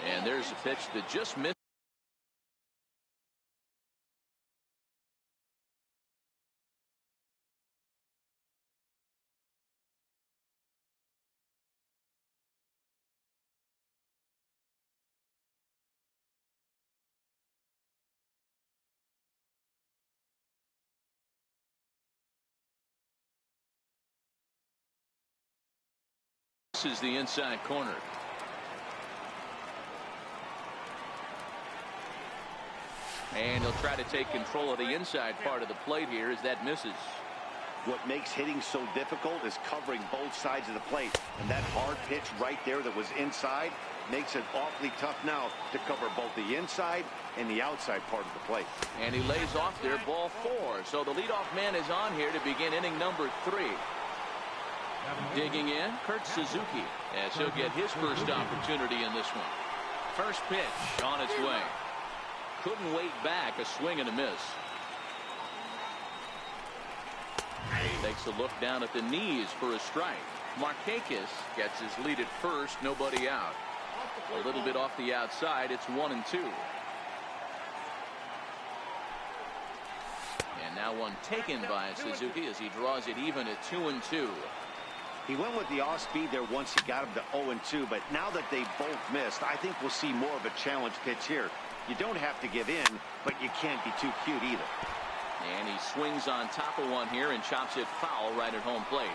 And there's a pitch that just missed. This is the inside corner. And he'll try to take control of the inside part of the plate here as that misses. What makes hitting so difficult is covering both sides of the plate. And that hard pitch right there that was inside makes it awfully tough now to cover both the inside and the outside part of the plate. And he lays off there, ball 4. So the leadoff man is on here to begin inning number 3. Digging in, Kurt Suzuki, as he'll get his first opportunity in this one. First pitch on its way. Couldn't wait back, a swing and a miss. Takes a look down at the knees for a strike. Markakis gets his lead at first, nobody out. A little bit off the outside, it's 1-2. And now one taken by Suzuki as he draws it even at 2-2. He went with the off speed there once he got him to 0-2, but now that they both missed, I think we'll see more of a challenge pitch here. You don't have to give in, but you can't be too cute either. And he swings on top of one here and chops it foul right at home plate.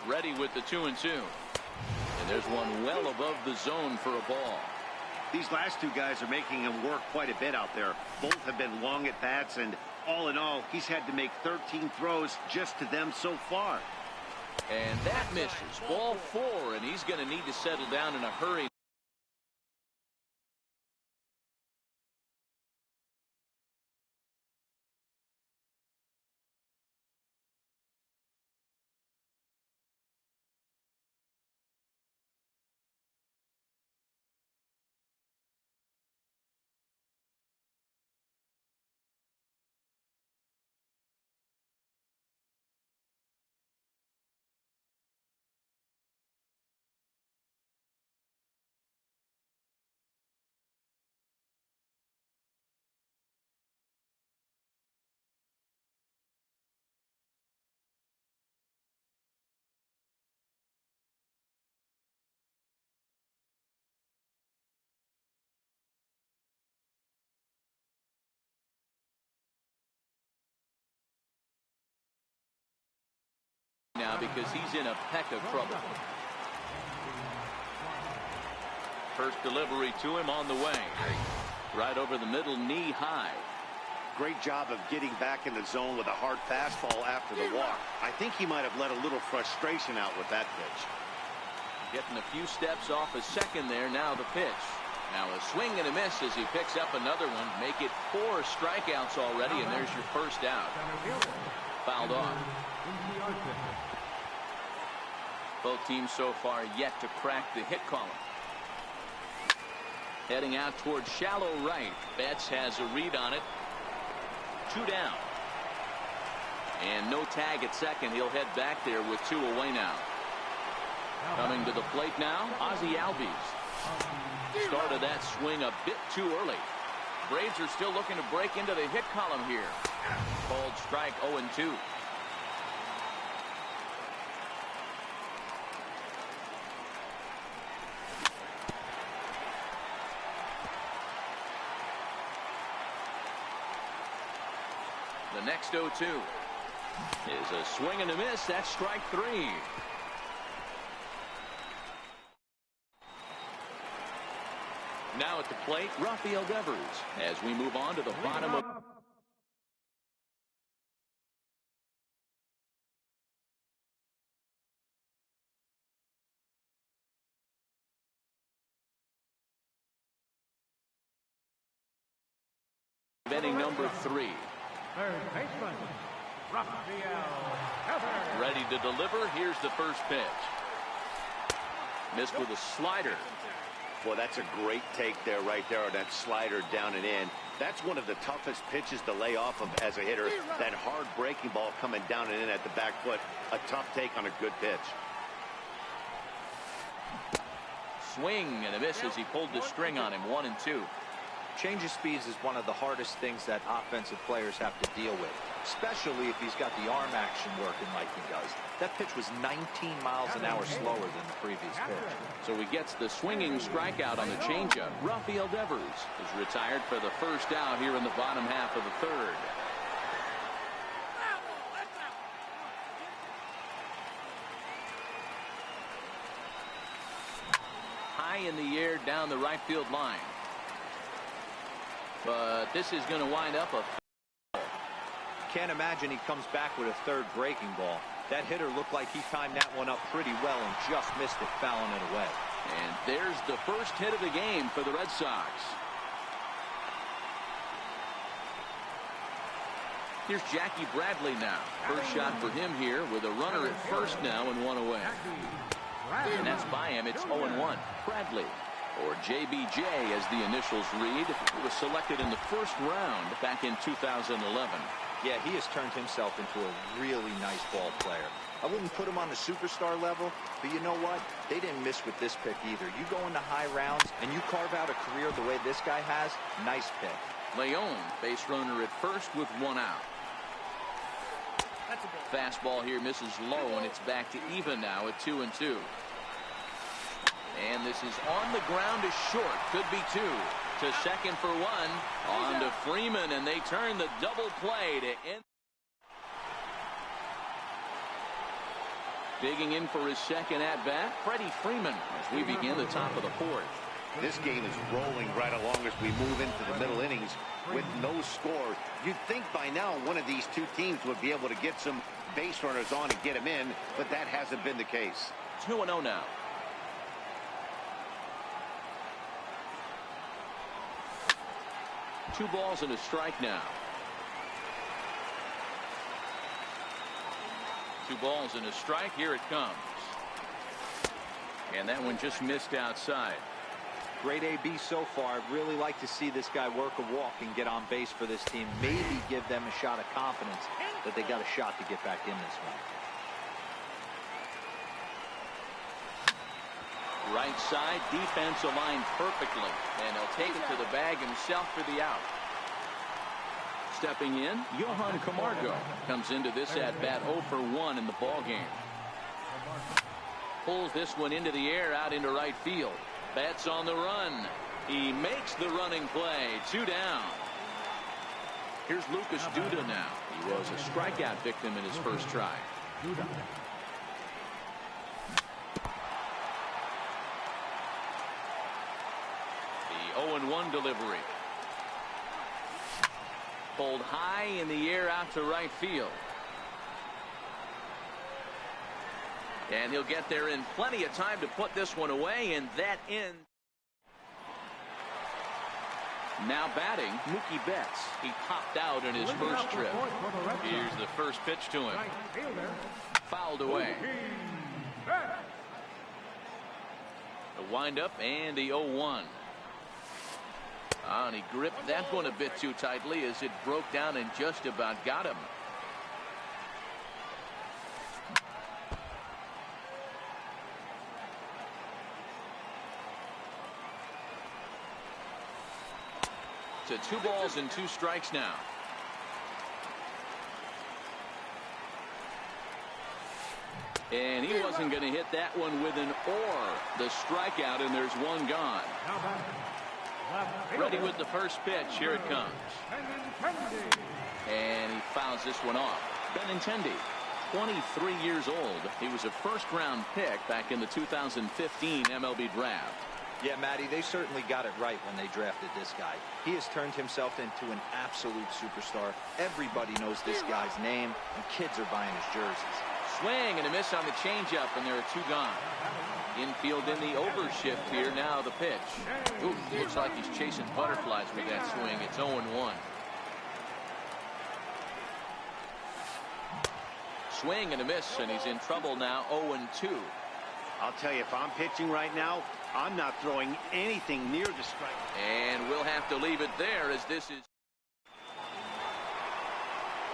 Ready with the 2-2. And there's one well above the zone for a ball. These last two guys are making him work quite a bit out there. Both have been long at bats, and all in all, he's had to make 13 throws just to them so far. And that misses. Ball 4, and he's going to need to settle down in a hurry. Now because he's in a peck of trouble. First delivery to him on the way. Right over the middle, knee high. Great job of getting back in the zone with a hard fastball after the walk. I think he might have let a little frustration out with that pitch. Getting a few steps off a second there. Now the pitch. Now a swing and a miss as he picks up another one. Make it 4 strikeouts already, and there's your first out. Fouled off. Both teams so far yet to crack the hit column. Heading out towards shallow right. Betts has a read on it. 2 down. And no tag at second. He'll head back there with 2 away now. Coming to the plate now, Ozzie Albies. Started that swing a bit too early. Braves are still looking to break into the hit column here. Called strike 0-2. The next 0-2 is a swing and a miss. That's strike 3. Now at the plate, Rafael Devers, as we move on to the bottom of inning number 3. Third baseman, Rafael Devers. Ready to deliver. Here's the first pitch. Missed with a slider. Boy, that's a great take there, right there on that slider down and in. That's one of the toughest pitches to lay off of as a hitter. That hard breaking ball coming down and in at the back foot. A tough take on a good pitch. Swing and a miss as he pulled the string on him. 1-2. Change of speeds is one of the hardest things that offensive players have to deal with, especially if he's got the arm action working like he does. That pitch was 19 miles an hour slower than the previous pitch. So he gets the swinging strikeout on the changeup. Rafael Devers is retired for the first out here in the bottom half of the third. High in the air down the right field line. But this is going to wind up a foul. Can't imagine he comes back with a third breaking ball. That hitter looked like he timed that one up pretty well and just missed it, fouling it away. And there's the first hit of the game for the Red Sox. Here's Jackie Bradley now. First shot for him here with a runner at first now and one away. And that's by him. It's 0-1. Bradley, or JBJ as the initials read. He was selected in the first round back in 2011. Yeah, he has turned himself into a really nice ball player. I wouldn't put him on the superstar level, but you know what? They didn't miss with this pick either. You go into high rounds and you carve out a career the way this guy has, nice pick. Leon, base runner at first with one out. Fastball here misses low, and it's back to even now at 2-2. And this is on the ground is short. Could be two. To second for one. On to Freeman, and they turn the double play to end. Digging in for his second at-bat, Freddie Freeman, as we begin the top of the fourth. This game is rolling right along as we move into the middle innings with no score. You'd think by now one of these two teams would be able to get some base runners on and get them in, but that hasn't been the case. 2-0 now. Two balls and a strike now. Two balls and a strike. Here it comes. And that one just missed outside. Great AB so far. I'd really like to see this guy work a walk and get on base for this team. Maybe give them a shot of confidence that they got a shot to get back in this one. Right side, defense aligned perfectly, and he'll take it to the bag himself for the out. Stepping in, Johan Camargo comes into this at-bat 0 for 1 in the ballgame. Pulls this one into the air out into right field. Betts on the run. He makes the running play. 2 down. Here's Lucas Duda now. He was a strikeout victim in his first try. The 0-1 delivery. Pulled high in the air out to right field. And he'll get there in plenty of time to put this one away, and that ends. Now batting, Mookie Betts. He popped out in his first trip. Here's the first pitch to him. Fouled away. The windup and the 0-1. And he gripped that one a bit too tightly as it broke down and just about got him. To 2 balls and 2 strikes now. And he wasn't going to hit that one with an or. The strikeout, and there's one gone. Ready with the first pitch. Here it comes. And he fouls this one off. Benintendi, 23 years old. He was a first-round pick back in the 2015 MLB draft. Yeah, Matty, they certainly got it right when they drafted this guy. He has turned himself into an absolute superstar. Everybody knows this guy's name, and kids are buying his jerseys. Swing and a miss on the changeup, and there are 2 gone. Infield in the overshift here. Now the pitch. Ooh, looks like he's chasing butterflies with that swing. It's 0-1. Swing and a miss, and he's in trouble now. 0-2. I'll tell you, if I'm pitching right now, I'm not throwing anything near the strike. And we'll have to leave it there as this is.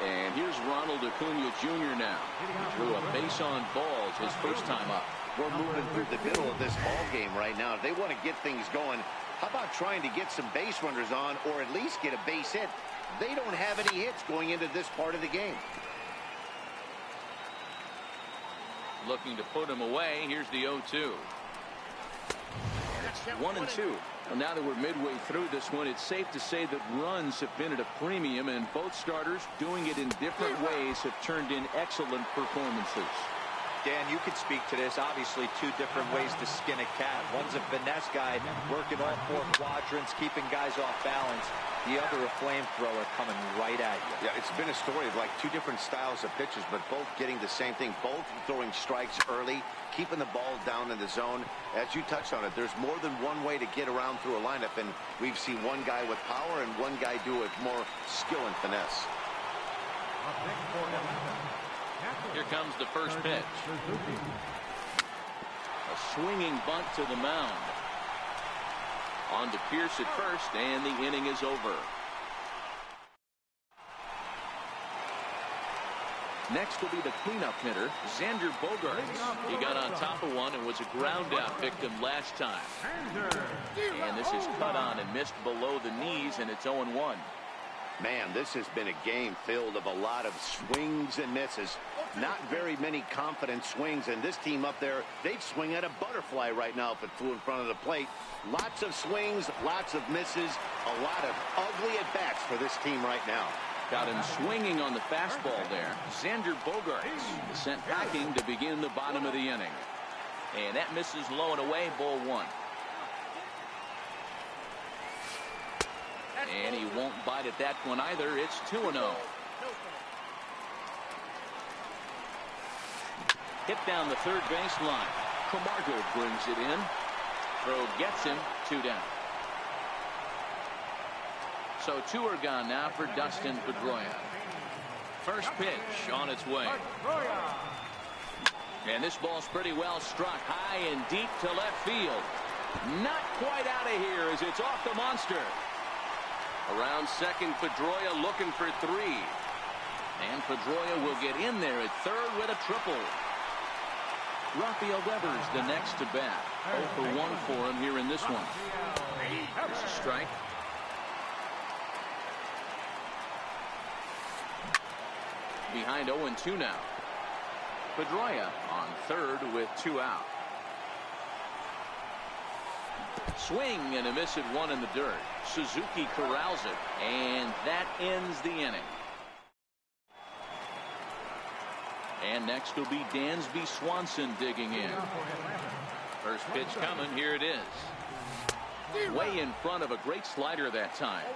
And here's Ronald Acuna Jr. now. Threw a base on balls his first time up. We're moving through the middle of this ball game right now. If they want to get things going, how about trying to get some base runners on or at least get a base hit? They don't have any hits going into this part of the game. Looking to put him away. Here's the 0-2. It's 1-2. Well, now that we're midway through this one, it's safe to say that runs have been at a premium, and both starters doing it in different ways have turned in excellent performances. Dan, you could speak to this. Obviously, two different ways to skin a cat. One's a finesse guy working all four quadrants, keeping guys off balance. The other a flamethrower coming right at you. Yeah, it's been a story of like two different styles of pitches, but both getting the same thing. Both throwing strikes early, keeping the ball down in the zone. As you touched on it, there's more than one way to get around through a lineup, and we've seen one guy with power and one guy do it more skill and finesse. Here comes the first pitch. A swinging bunt to the mound. On to Pierce at first, and the inning is over. Next will be the cleanup hitter, Xander Bogaerts. He got on top of one and was a ground-out victim last time. And this is cut on and missed below the knees, and it's 0-1. Man, this has been a game filled of a lot of swings and misses. Not very many confident swings, and this team up there, they'd swing at a butterfly right now if it flew in front of the plate. Lots of swings, lots of misses, a lot of ugly at-bats for this team right now. Got him swinging on the fastball there. Xander Bogaerts sent packing to begin the bottom of the inning. And that misses low and away, ball one. And he won't bite at that one either. It's 2-0. Hit down the third baseline. Camargo brings it in. Throw gets him. 2 down. So 2 are gone now for Dustin Pedroia. First pitch on its way. And this ball's pretty well struck high and deep to left field. Not quite out of here as it's off the monster. Around second, Pedroia looking for 3. And Pedroia will get in there at third with a triple. Rafael Devers the next to bat. 0 for 1 for him here in this one. Here's a strike. Behind 0-2 now. Pedroia on third with 2 out. Swing and a miss at 1 in the dirt. Suzuki corrals it, and that ends the inning. And next will be Dansby Swanson digging in. First pitch coming. Here it is. Way in front of a great slider that time.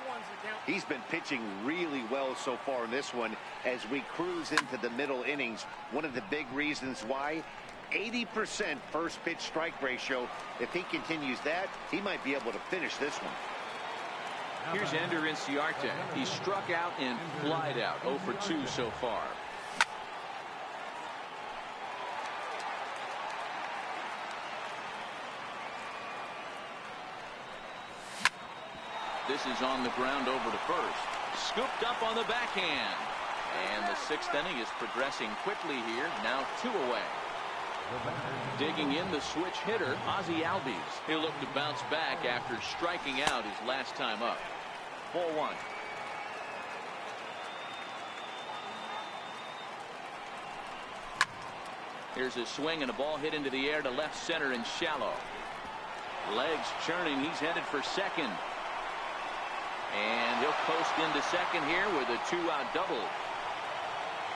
He's been pitching really well so far in this one as we cruise into the middle innings. One of the big reasons why, 80% first pitch strike ratio. If he continues that, he might be able to finish this one. Here's Ender Inciarte. He struck out and flied out. 0 for 2 so far. This is on the ground over to first. Scooped up on the backhand. And the 6th inning is progressing quickly here. Now 2 away. Digging in the switch hitter, Ozzie Albies. He'll look to bounce back after striking out his last time up. Ball 1. Here's a swing and a ball hit into the air to left center and shallow. Legs churning. He's headed for second. And he'll post into second here with a 2-out double.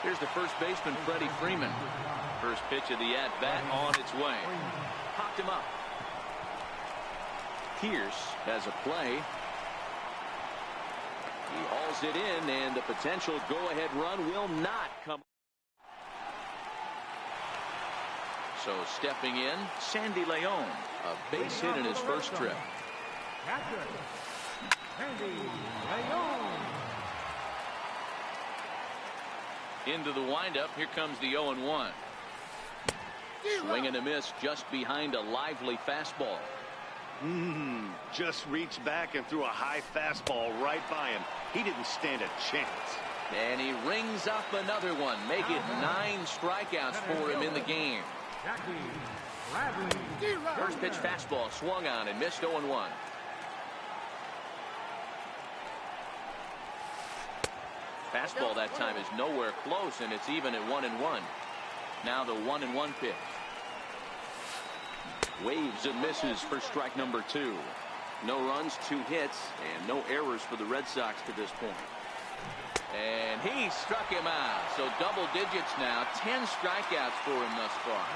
Here's the first baseman, Freddie Freeman. First pitch of the at-bat on its way. Popped him up. Pierce has a play. He hauls it in, and the potential go-ahead run will not come. So stepping in, Sandy Leon, a base hit in his first trip. Into the windup. Here comes the 0-1. Swing and a miss just behind a lively fastball. Just reached back and threw a high fastball right by him. He didn't stand a chance. And he rings up another one, make it 9 strikeouts for him in the game. First pitch fastball swung on and missed 0-1. Fastball that time is nowhere close, and it's even at 1-1. Now the 1-1 pitch. Waves and misses for strike number 2. No runs, 2 hits, and no errors for the Red Sox to this point. And he struck him out. So double digits now. 10 strikeouts for him thus far.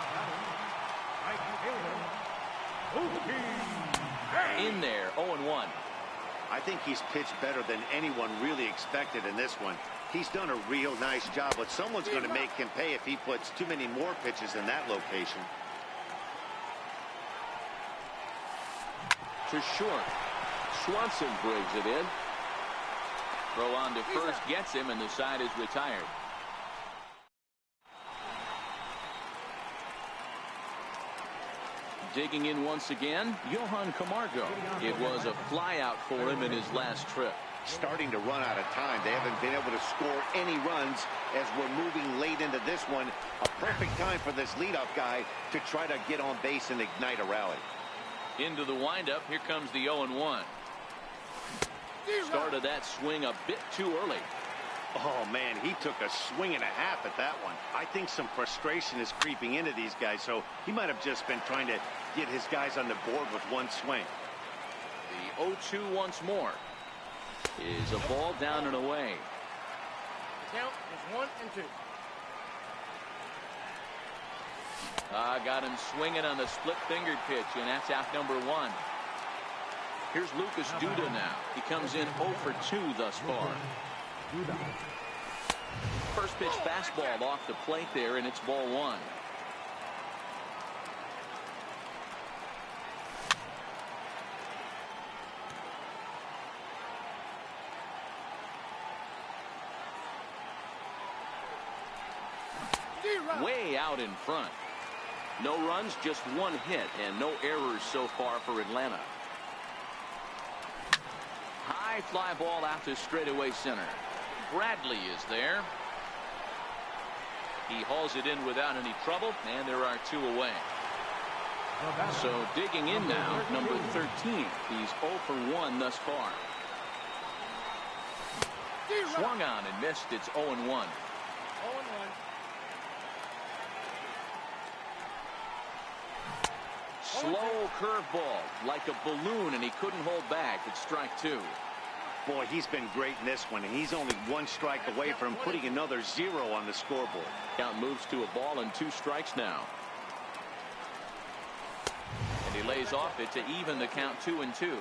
In there, 0-1. I think he's pitched better than anyone really expected in this one. He's done a real nice job, but someone's going to make him pay if he puts too many more pitches in that location. To short. Swanson brings it in. Throw on to first gets him, and the side is retired. Digging in once again, Johan Camargo. It was a flyout for him in his last trip. Starting to run out of time. They haven't been able to score any runs as we're moving late into this one. A perfect time for this leadoff guy to try to get on base and ignite a rally. Into the windup. Here comes the 0-1. Started that swing a bit too early. Oh, man, he took a swing and a half at that one. I think some frustration is creeping into these guys, so he might have just been trying to get his guys on the board with one swing. The 0-2 once more is a ball down and away. Count is 1-2. Got him swinging on the split-fingered pitch, and that's out number 1. Here's Lucas Duda now. He comes in 0 for 2 thus far. First pitch fastball off the plate there, and it's ball 1. Way out in front. No runs, just 1 hit, and no errors so far for Atlanta. High fly ball out to straightaway center. Bradley is there. He hauls it in without any trouble, and there are 2 away. So digging in now, number 13. He's 0 for 1 thus far. Swung on and missed. It's 0-1. 0-1. Slow curveball, like a balloon, and he couldn't hold back. It's strike 2. Boy, he's been great in this one, and he's only 1 strike away from putting another 0 on the scoreboard. Count moves to a ball and 2 strikes now. And he lays off it to even the count 2-2.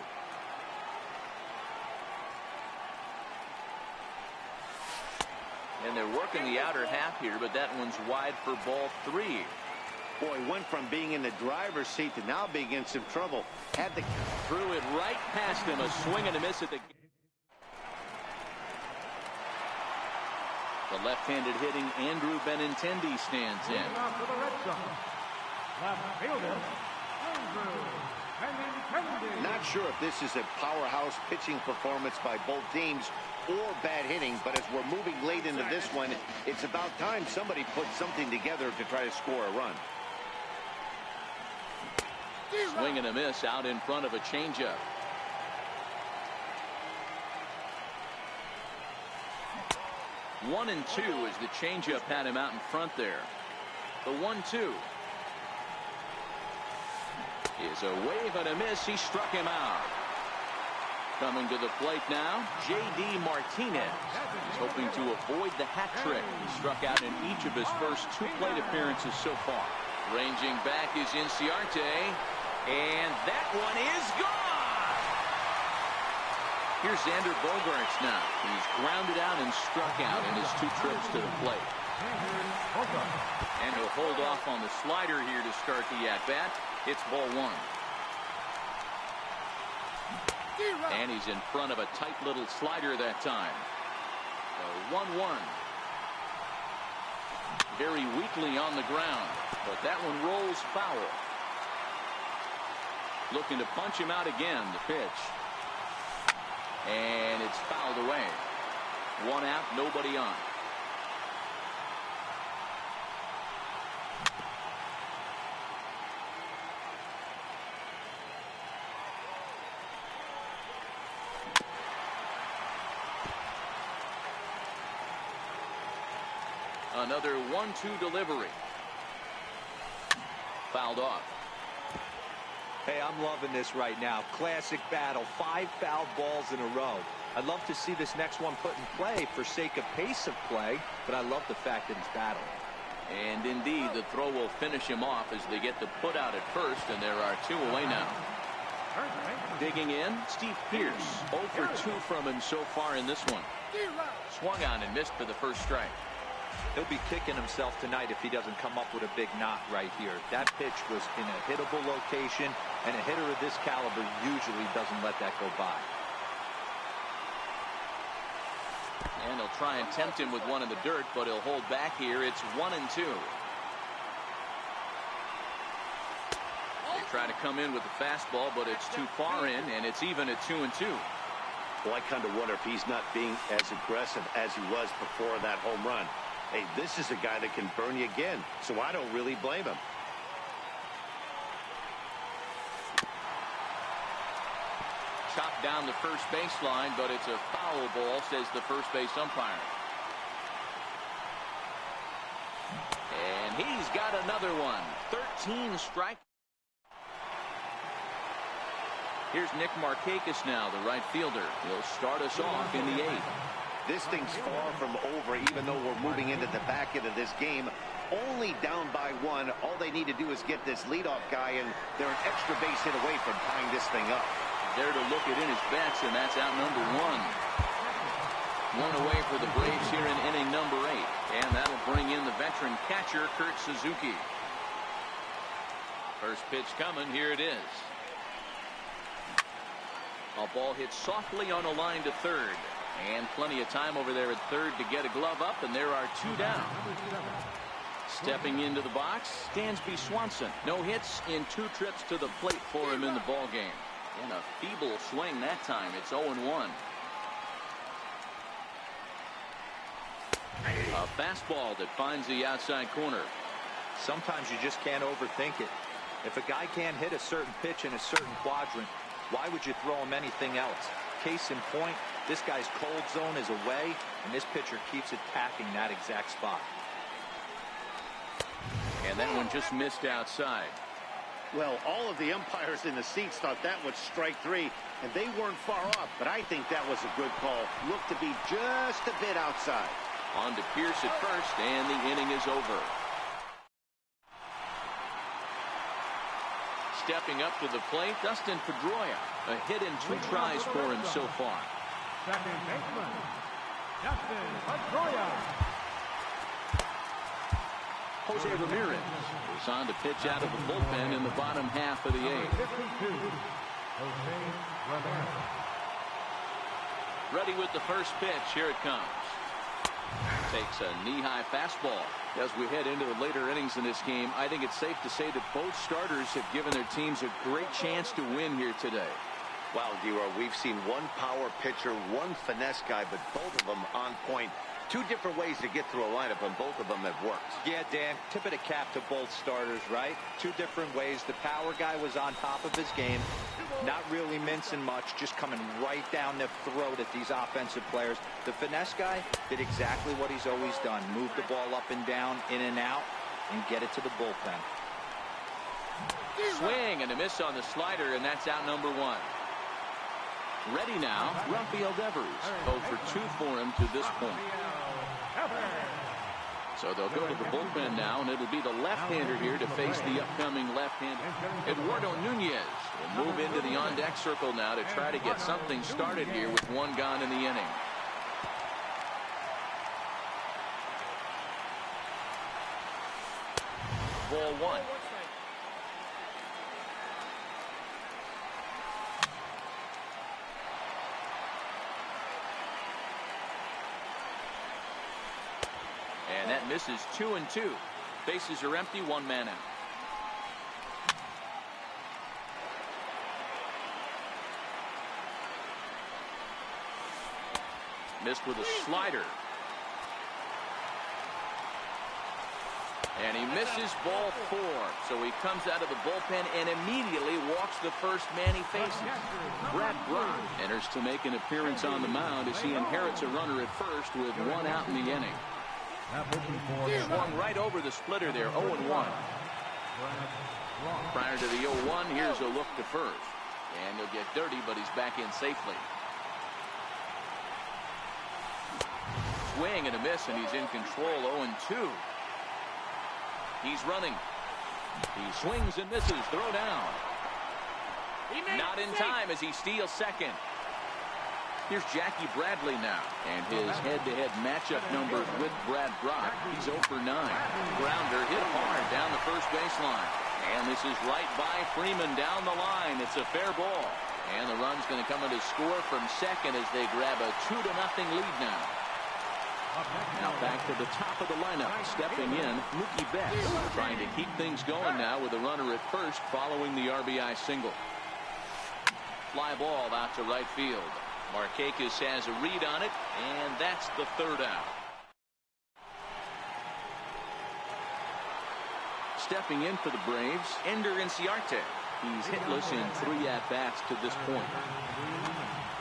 And they're working the outer half here, but that one's wide for ball 3. Boy, went from being in the driver's seat to now being in some trouble. Threw it right past him. A swing and a miss at the... The left-handed hitting Andrew Benintendi stands in. For the Red Sox, left fielder, Andrew Benintendi. Not sure if this is a powerhouse pitching performance by both teams or bad hitting, but as we're moving late into this one, it's about time somebody put something together to try to score a run. Swing and a miss out in front of a changeup. One and 2 as the changeup had him out in front there. The 1-2 is a wave and a miss. He struck him out. Coming to the plate now, J.D. Martinez. He's hoping to avoid the hat trick. He struck out in each of his first 2 plate appearances so far. Ranging back is Inciarte, and that one is gone. Here's Xander Bogaerts now. He's grounded out and struck out in his 2 trips to the plate. And he'll hold off on the slider here to start the at-bat. It's ball 1. And he's in front of a tight little slider that time. The 1-1. Very weakly on the ground, but that one rolls foul. Looking to punch him out again. The pitch. And it's fouled away. 1 out, nobody on. Another 1-2 delivery. Fouled off. Hey, I'm loving this right now. Classic battle. 5 fouled balls in a row. I'd love to see this next one put in play for sake of pace of play, but I love the fact that he's battling. And indeed, the throw will finish him off as they get the put out at first, and there are 2 away now. Digging in, Steve Pierce. 0 for 2 from him so far in this one. Swung on and missed for the first strike. He'll be kicking himself tonight if he doesn't come up with a big knot right here. That pitch was in a hittable location, and a hitter of this caliber usually doesn't let that go by. And he'll try and tempt him with one in the dirt, but he'll hold back here. It's 1-2. They try to come in with the fastball, but it's too far in, and it's even at 2-2. Well, I kind of wonder if he's not being as aggressive as he was before that home run. Hey, this is a guy that can burn you again, so I don't really blame him. Chopped down the first baseline, but it's a foul ball, says the first base umpire. And he's got another one. 13 strike. Here's Nick Markakis now, the right fielder. He'll start us off in the 8th. This thing's far from over, even though we're moving into the back end of this game. Only down by 1. All they need to do is get this leadoff guy, and they're an extra base hit away from tying this thing up. There to look at in his bets, and that's out number 1. 1 away for the Braves here in inning number 8. And that'll bring in the veteran catcher, Kurt Suzuki. First pitch coming. Here it is. A ball hit softly on a line to third. And plenty of time over there at third to get a glove up, and there are 2 down. Stepping into the box, Dansby Swanson. No hits in 2 trips to the plate for him in the ball game. And a feeble swing that time. It's 0-1. A fastball that finds the outside corner. Sometimes you just can't overthink it. If a guy can't hit a certain pitch in a certain quadrant, why would you throw him anything else? Case in point, this guy's cold zone is away, and this pitcher keeps attacking that exact spot. And that one just missed outside. Well, all of the umpires in the seats thought that was strike 3, and they weren't far off, but I think that was a good call. Looked to be just a bit outside. On to Pierce at first, and the inning is over. Stepping up to the plate, Dustin Pedroia. A hit in 2 tries for him so far. Second baseman, Dustin Pedroia. Jose Ramirez is on to pitch out of the bullpen in the bottom half of the 8th. 52, Jose Ramirez. Ready with the first pitch. Here it comes. Takes a knee-high fastball. As we head into the later innings in this game, I think it's safe to say that both starters have given their teams a great chance to win here today. Wow, D-Roy, we've seen one power pitcher, one finesse guy, but both of them on point. 2 different ways to get through a lineup, and both of them have worked. Yeah, Dan, tip of the cap to both starters, right? 2 different ways. The power guy was on top of his game, not really mincing much, just coming right down the throat at these offensive players. The finesse guy did exactly what he's always done. Move the ball up and down, in and out, and get it to the bullpen. Swing and a miss on the slider, and that's out number 1. Ready now, Rafael Devers. 0 for 2 for him to this point. So they'll go to the bullpen now, and it'll be the left-hander here to face the upcoming left-hander. Eduardo Nunez will move into the on-deck circle now to try to get something started here with 1 gone in the inning. Ball 1. And that misses 2-2. Bases are empty, 1 man out. Missed with a slider. And he misses ball 4. So he comes out of the bullpen and immediately walks the first man he faces. Brad Brock enters to make an appearance on the mound as he inherits a runner at first with 1 out in the inning. Swung right over the splitter there, 0-1. Prior to the 0-1, here's a look to first. And he'll get dirty, but he's back in safely. Swing and a miss, and he's in control, 0-2. He's running. He swings and misses. Throw down. Not in time as he steals second. Here's Jackie Bradley now. And his head-to-head matchup numbers with Brad Brock. He's 0 for 9. Grounder hit hard down the first baseline. And this is right by Freeman down the line. It's a fair ball. And the run's going to come in to score from second as they grab a 2-0 lead now. Now back to the top of the lineup. Stepping in, Mookie Betts. Trying to keep things going now with a runner at first following the RBI single. Fly ball out to right field. Markakis has a read on it, and that's the 3rd out. Stepping in for the Braves, Ender Inciarte. He's hitless in 3 at-bats to this point.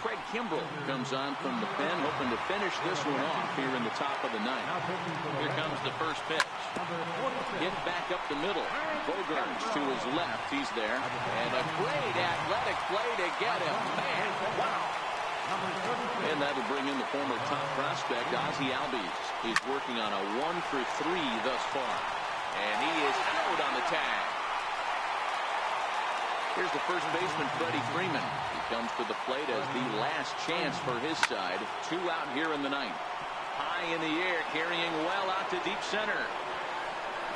Craig Kimbrell comes on from the pen, hoping to finish this one off here in the top of the 9th. Here comes the first pitch. Hit back up the middle. Bogarts to his left. He's there. And a great athletic play to get him. Man, wow. And that'll bring in the former top prospect, Ozzie Albies. He's working on a 1 for 3 thus far. And he is out on the tag. Here's the first baseman, Freddie Freeman. He comes to the plate as the last chance for his side. 2 out here in the 9th. High in the air, carrying well out to deep center.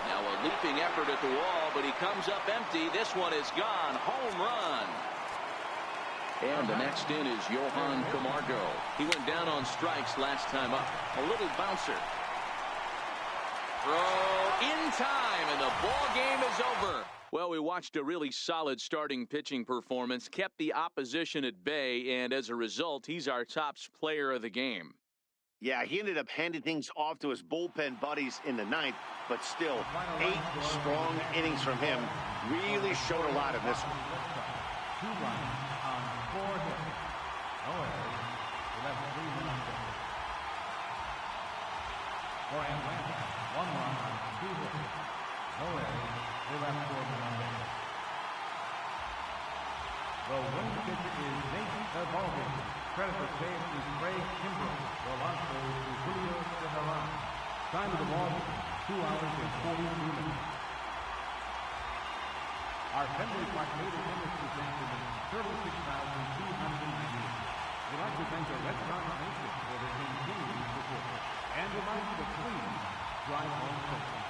Now a leaping effort at the wall, but he comes up empty. This one is gone. Home run. And the next in is Johan Camargo. He went down on strikes last time up. A little bouncer. Throw in time, and the ball game is over. Well, we watched a really solid starting pitching performance, kept the opposition at bay, and as a result, he's our top player of the game. Yeah, he ended up handing things off to his bullpen buddies in the 9th, but still, 8 strong innings from him really showed a lot in this one. 2 runs on 4 hits. No errors. He left 3 runs on base. For Atlanta, 1 run on 2 hits. No errors. They left 4 men on base. The winning pitcher is Nathan Eovaldi. Credit for save to Craig Kimbrell. The launch goes to Julio Severino. Time of the ball, 2 hours and 42 minutes. Our Fenway Park made attendance this afternoon, 36,290. We'd like to thank the Red Cross Nation for their continued support. And remind you to please drive home safely.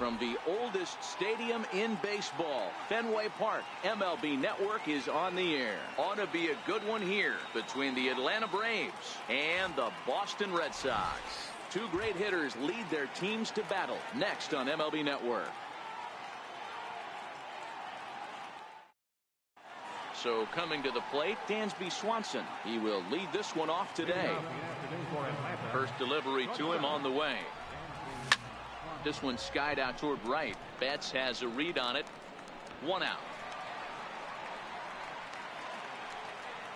from the oldest stadium in baseball, Fenway Park. MLB Network is on the air. Ought to be a good one here between the Atlanta Braves and the Boston Red Sox. Two great hitters lead their teams to battle next on MLB Network. So coming to the plate, Dansby Swanson. He will lead this one off today. First delivery to him on the way. This one skied out toward right. Betts has a read on it. 1 out.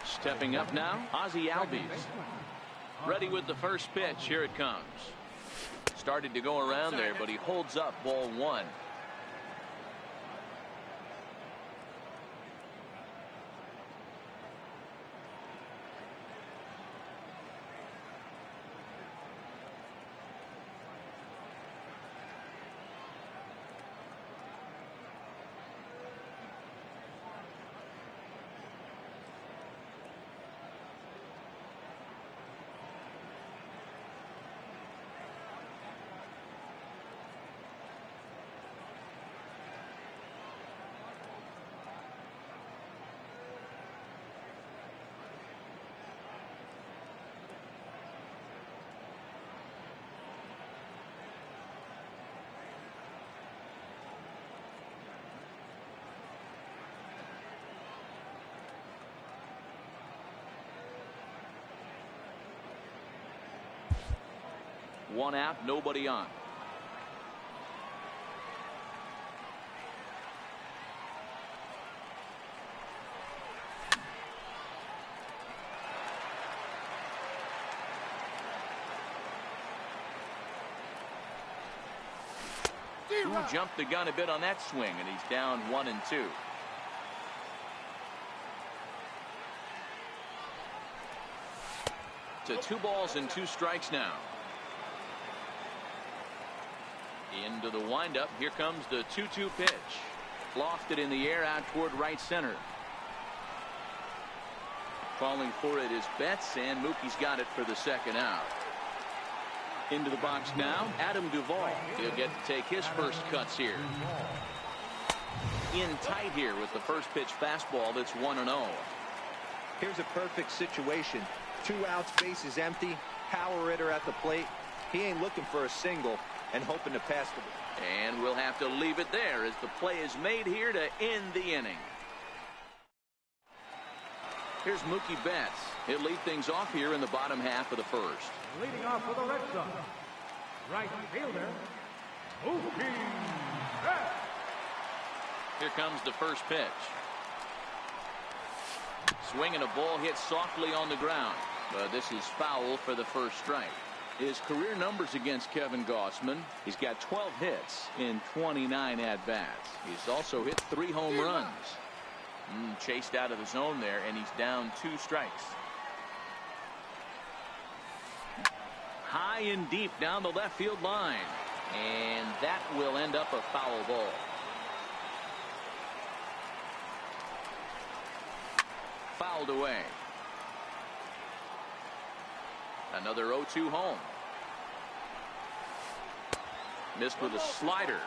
Stepping up now, Ozzie Albies. Ready with the first pitch. Here it comes. Started to go around there, but he holds up ball 1. One out, nobody on. Jumped the gun a bit on that swing, and he's down 1-2. To 2 balls and 2 strikes now. Into the windup. Here comes the 2-2 pitch. Lofted in the air out toward right center. Calling for it is Betts, and Mookie's got it for the 2nd out. Into the box now, Adam Duvall. He'll get to take his first cuts here. In tight here with the first pitch fastball that's 1-0. Here's a perfect situation. 2 outs, bases empty. Power hitter at the plate. He ain't looking for a single and hoping to pass the ball. And we'll have to leave it there as the play is made here to end the inning. Here's Mookie Betts. He'll lead things off here in the bottom half of the first. Leading off for the Red Sox, right fielder, Mookie Betts. Here comes the first pitch. Swinging a ball hit softly on the ground, but this is foul for the first strike. His career numbers against Kevin Gausman. He's got 12 hits in 29 at-bats. He's also hit 3 home runs. Chased out of the zone there, and he's down 2 strikes. High and deep down the left field line. And that will end up a foul ball. Fouled away. Another 0-2 home. Missed with a slider.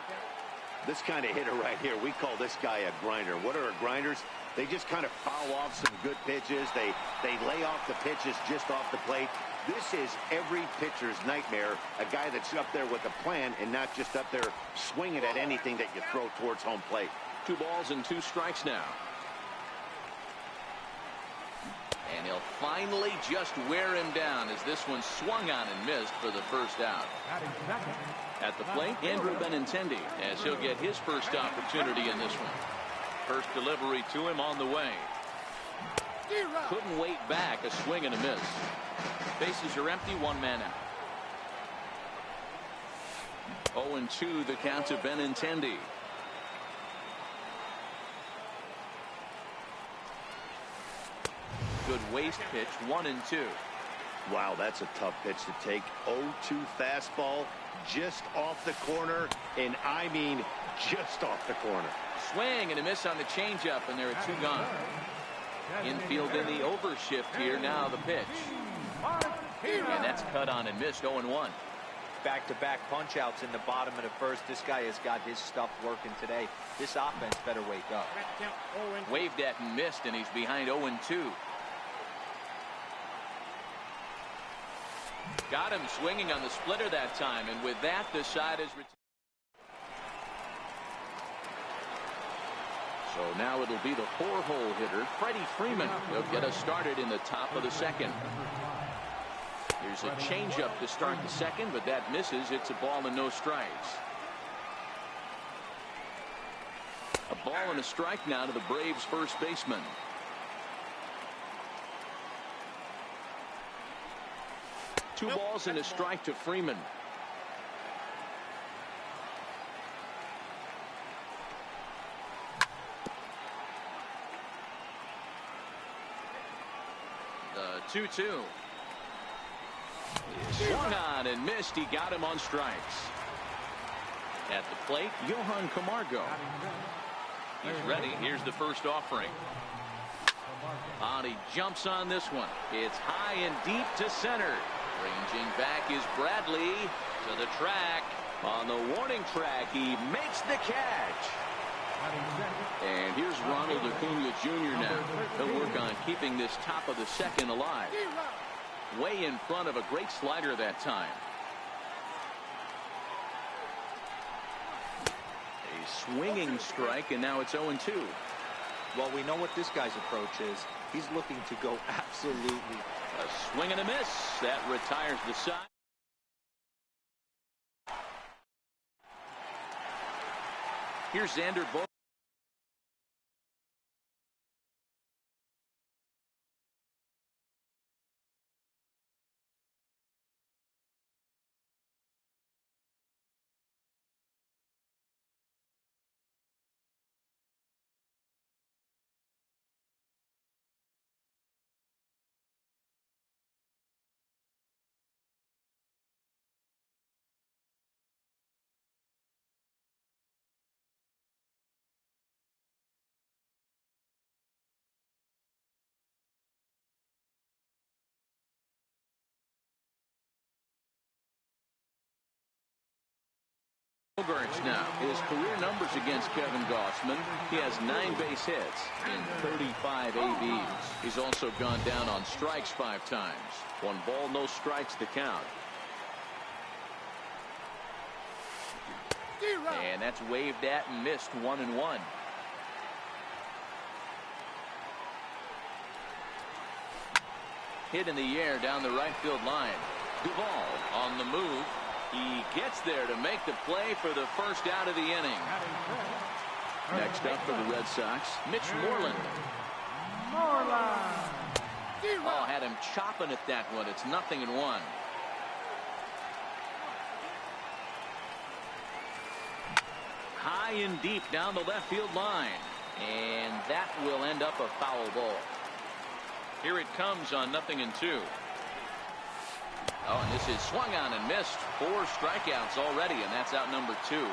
This kind of hitter right here, we call this guy a grinder. What are grinders? They just kind of foul off some good pitches. They lay off the pitches just off the plate. This is every pitcher's nightmare. A guy that's up there with a plan and not just up there swinging at anything that you throw towards home plate. 2 balls and 2 strikes now. And he'll finally just wear him down as this one swung on and missed for the first out. At the plate, Andrew Benintendi, as he'll get his first opportunity in this one. First delivery to him on the way. Couldn't wait back, a swing and a miss. Bases are empty, 1 man out. 0-2 the count to Benintendi. Good waist pitch, 1-2. Wow, that's a tough pitch to take. 0-2 fastball just off the corner, and I mean just off the corner. Swing and a miss on the changeup, and there are 2 gone. Infield in the overshift here. Now the pitch. And that's cut on and missed. 0-1. back-to-back punch-outs in the bottom of the first. This guy has got his stuff working today. This offense better wake up. Waved at and missed, and he's behind 0-2. Got him swinging on the splitter that time, and with that, the side is retired. So now it'll be the 4-hole hitter, Freddie Freeman. He'll get us started in the top of the second. There's a changeup to start the second, but that misses. It's a ball and no strikes. A ball and a strike now to the Braves' first baseman. Two balls and a strike to Freeman. The 2-2. Swung on and missed. He got him on strikes. At the plate, Johan Camargo. He's ready. Here's the first offering. He jumps on this one. It's high and deep to center. Ranging back is Bradley to the track. On the warning track, he makes the catch. And here's Ronald Acuna Jr. now. He'll work on keeping this top of the second alive. Way in front of a great slider that time. A swinging strike, and now it's 0-2. Well, we know what this guy's approach is. He's looking to go absolutely. A swing and a miss. That retires the side. Here's Xander Bogaerts. Bogaerts now. His career numbers against Kevin Gausman. He has 9 base hits in 35 ABs. He's also gone down on strikes 5 times. 1 ball, no strikes to count. And that's waved at and missed. 1-1. Hit in the air down the right field line. Duvall on the move. He gets there to make the play for the first out of the inning. Next up for the Red Sox, Mitch Moreland. Oh, had him chopping at that one. It's 0-1. High and deep down the left field line. And that will end up a foul ball. Here it comes on 0-2. Oh, and this is swung on and missed. 4 strikeouts already, and that's out number 2.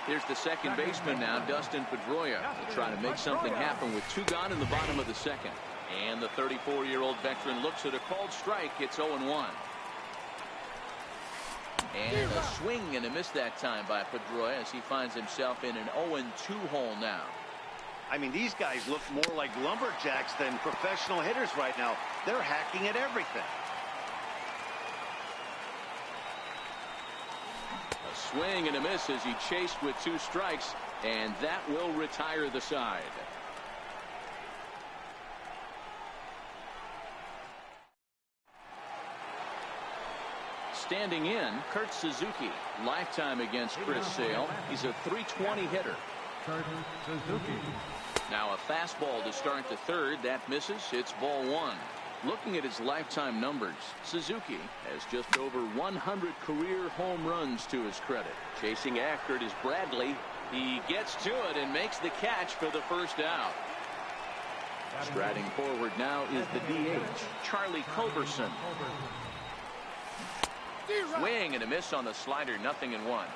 Here's the second baseman now, Dustin Pedroia. He'll try to make something happen with 2 gone in the bottom of the second. And the 34-year-old veteran looks at a called strike. It's 0-1. And a swing and a miss that time by Pedroia as he finds himself in an 0-2 hole now. I mean, these guys look more like lumberjacks than professional hitters right now. They're hacking at everything. Swing and a miss as he chased with 2 strikes, and that will retire the side. Standing in, Kurt Suzuki. Lifetime against Chris Sale. He's a .320 hitter. Kurt Suzuki. Now a fastball to start the third. That misses. It's ball 1. Looking at his lifetime numbers, Suzuki has just over 100 career home runs to his credit. Chasing after it is Bradley. He gets to it and makes the catch for the first out. Striding forward now is the DH, Charlie Culberson. Swing and a miss on the slider. 0-1.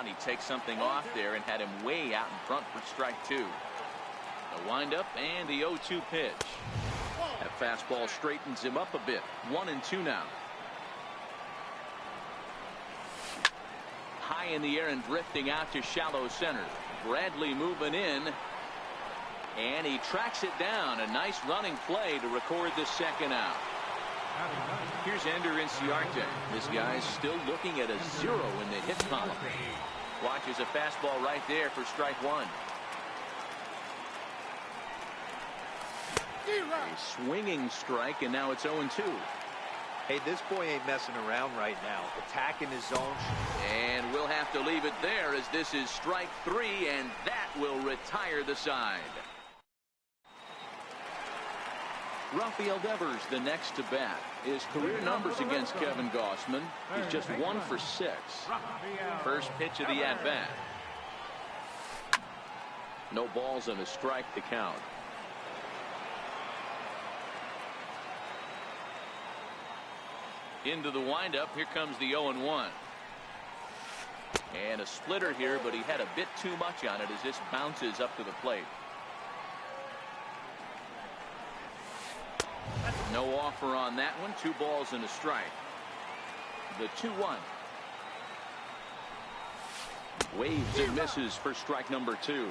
He takes something off there and had him way out in front for strike 2. The windup and the 0-2 pitch. At fastball straightens him up a bit. 1-2 now. High in the air and drifting out to shallow center. Bradley moving in. And he tracks it down. A nice running play to record the second out. Here's Ender Inciarte. This guy's still looking at a 0 in the hit column. Watches a fastball right there for strike one. A swinging strike, and now it's 0-2. Hey, this boy ain't messing around right now. Attacking his zone. And we'll have to leave it there as this is strike three, and that will retire the side. Rafael Devers, the next to bat. His career numbers against Kevin Gausman. He's just 1 for 6. First pitch of the at-bat. No balls and a strike to count. Into the windup. Here comes the 0-1. And a splitter here, but he had a bit too much on it as this bounces up to the plate. No offer on that one. 2 balls and a strike. The 2-1. Waves and misses for strike number 2.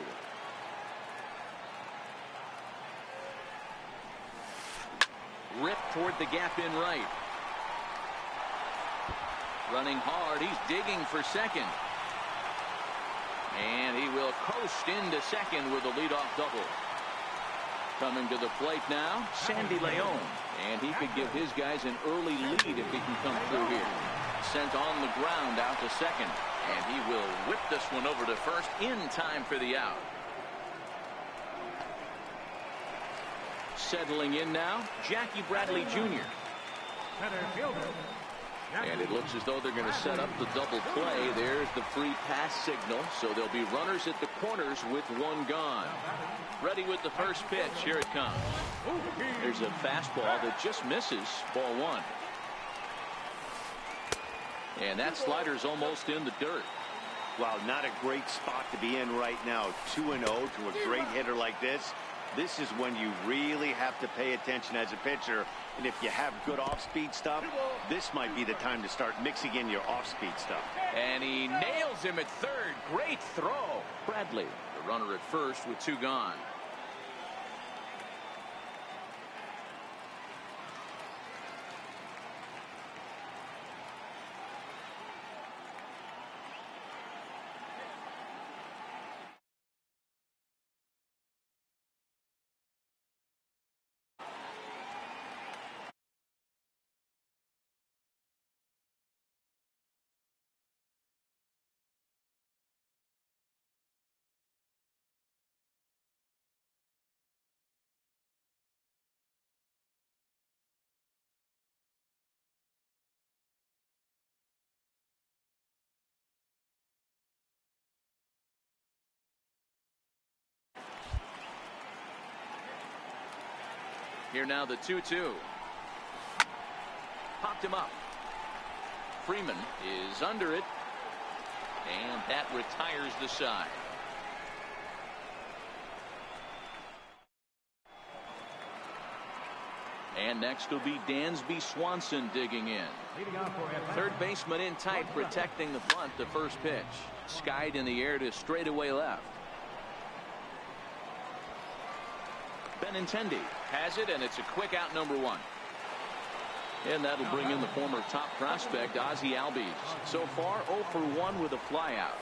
Ripped toward the gap in right. Running hard. He's digging for second. And he will coast into second with a leadoff double. Coming to the plate now, Sandy Leon. And he could give his guys an early lead if he can come through here. Sent on the ground out to second. And he will whip this one over to first in time for the out. Settling in now, Jackie Bradley Jr. And it looks as though they're going to set up the double play. There's the free pass signal. So there'll be runners at the corners with 1 gone. Ready with the first pitch. Here it comes. There's a fastball that just misses. Ball 1. And that slider's almost in the dirt. Wow, not a great spot to be in right now. 2-0 to a great hitter like this. This is when you really have to pay attention as a pitcher. And if you have good off-speed stuff, this might be the time to start mixing in your off-speed stuff. And he nails him at third. Great throw. Bradley, the runner at first with 2 gone. Here now the 2-2. Popped him up. Freeman is under it. And that retires the side. And next will be Dansby Swanson digging in. Third baseman in tight, protecting the bunt. The first pitch. Skied in the air to straightaway left. Benintendi has it, and it's a quick out, number 1. And that'll bring in the former top prospect, Ozzie Albies. So far, 0 for 1 with a flyout.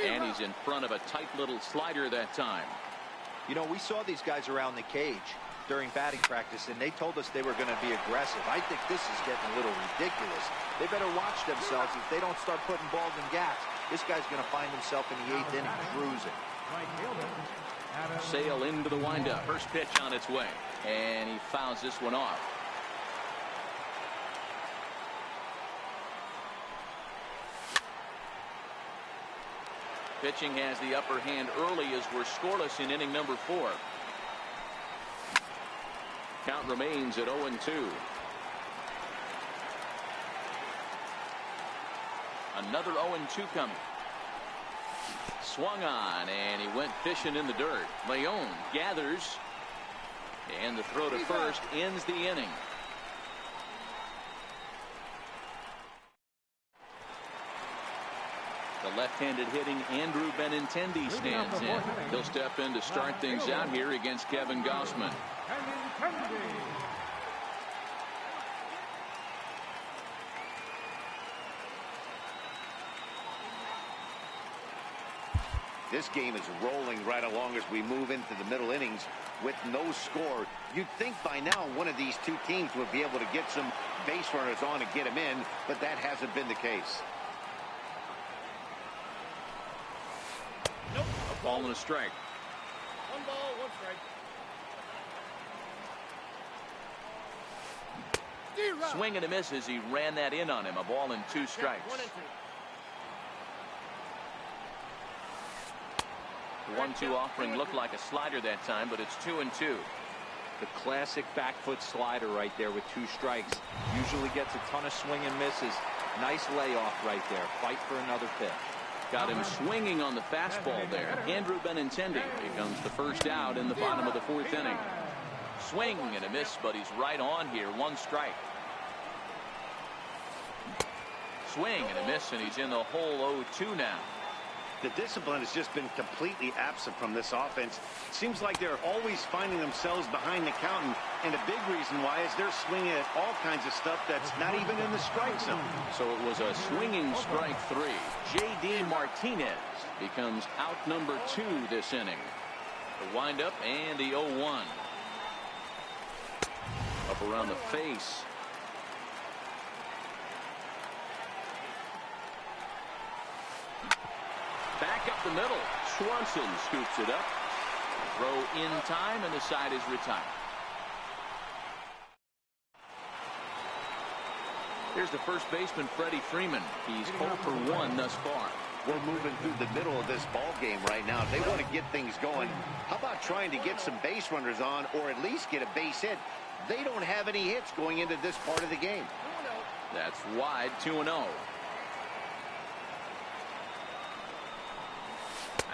And he's in front of a tight little slider that time. You know, we saw these guys around the cage during batting practice, and they told us they were going to be aggressive. I think this is getting a little ridiculous. They better watch themselves. If they don't start putting balls in gaps, this guy's going to find himself in the 8th inning cruising. Sale into the windup. First pitch on its way. And he fouls this one off. Pitching has the upper hand early as we're scoreless in inning number 4. Count remains at 0-2. Another 0-2 coming. Swung on, and he went fishing in the dirt. Leon gathers And the throw to first ends the inning. The left-handed hitting Andrew Benintendi stands in. He'll step in to start things out here against Kevin Gossman. This game is rolling right along as we move into the middle innings with no score. You'd think by now one of these two teams would be able to get some base runners on and get them in, but that hasn't been the case. Nope. A ball and a strike. One ball, one strike. Swing and a miss as he ran that in on him. A ball and 2 strikes. 1-2 offering looked like a slider that time, but it's 2-2. The classic back foot slider right there with 2 strikes. Usually gets a ton of swing and misses. Nice layoff right there. Fight for another pitch. Got him swinging on the fastball there. Andrew Benintendi becomes the first out in the bottom of the 4th inning. Swing and a miss, but he's right on here. 1 strike. Swing and a miss, and he's in the hole 0-2 now. The discipline has just been completely absent from this offense. Seems like they're always finding themselves behind the count, and a big reason why is they're swinging at all kinds of stuff that's not even in the strike zone. So it was a swinging strike 3. J.D. Martinez becomes out number 2 this inning. The windup and the 0-1. Up around the face. Back up the middle. Swanson scoops it up. Throw in time, and the side is retired. Here's the first baseman, Freddie Freeman. He's 0 for 1 thus far. We're moving through the middle of this ball game right now. If they want to get things going, how about trying to get some base runners on, or at least get a base hit? They don't have any hits going into this part of the game. That's wide. 2-0.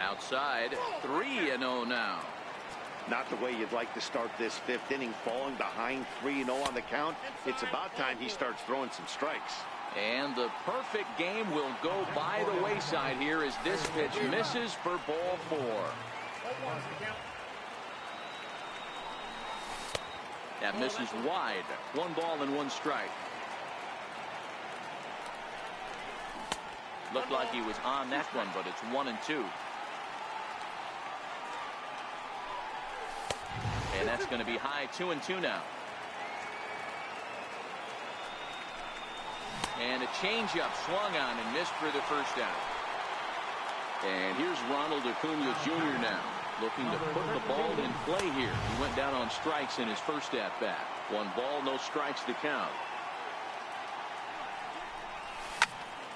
Outside, 3-0 now. Not the way you'd like to start this 5th inning, falling behind 3-0 on the count. It's about time he starts throwing some strikes. And the perfect game will go by the wayside here as this pitch misses for ball 4. That misses wide. 1 ball and 1 strike. Looked like he was on that one, but it's 1-2. And that's going to be high. 2-2 now. And a changeup swung on and missed for the first out. And here's Ronald Acuna Jr. now, looking to put the ball in play here. He went down on strikes in his first at-bat. 1 ball, no strikes to count.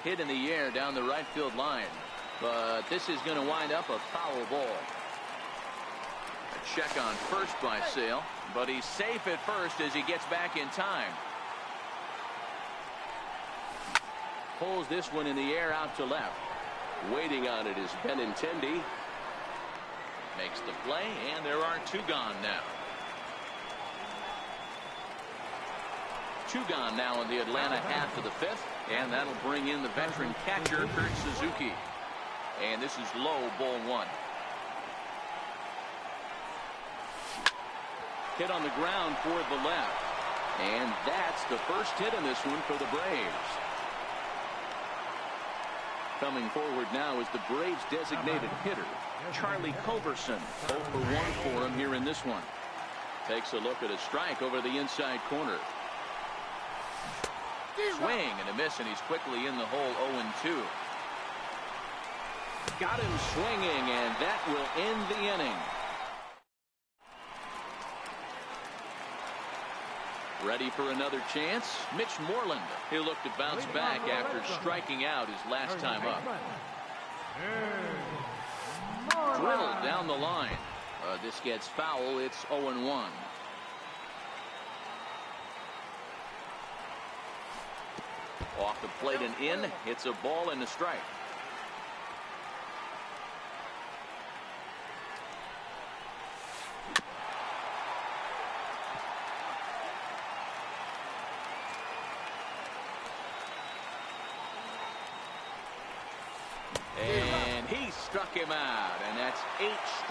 Hit in the air down the right field line. But this is going to wind up a foul ball. A check on first by Sale, but he's safe at first as he gets back in time. Pulls this one in the air out to left. Waiting on it is Benintendi. Makes the play, and there are 2 gone now. 2 gone now in the Atlanta half of the 5th, and that'll bring in the veteran catcher, Kurt Suzuki. And this is low, ball 1. Hit on the ground for the left. And that's the first hit in this one for the Braves. Coming forward now is the Braves designated hitter, Charlie Culberson. 0 for 1 for him here in this one. Takes a look at a strike over the inside corner. Swing and a miss, and he's quickly in the hole. 0-2. Got him swinging, and that will end the inning. Ready for another chance? Mitch Moreland. He'll look to bounce back after striking out his last time up. Drilled down the line. This gets foul. It's 0-1. Off the plate and in. It's a ball and a strike.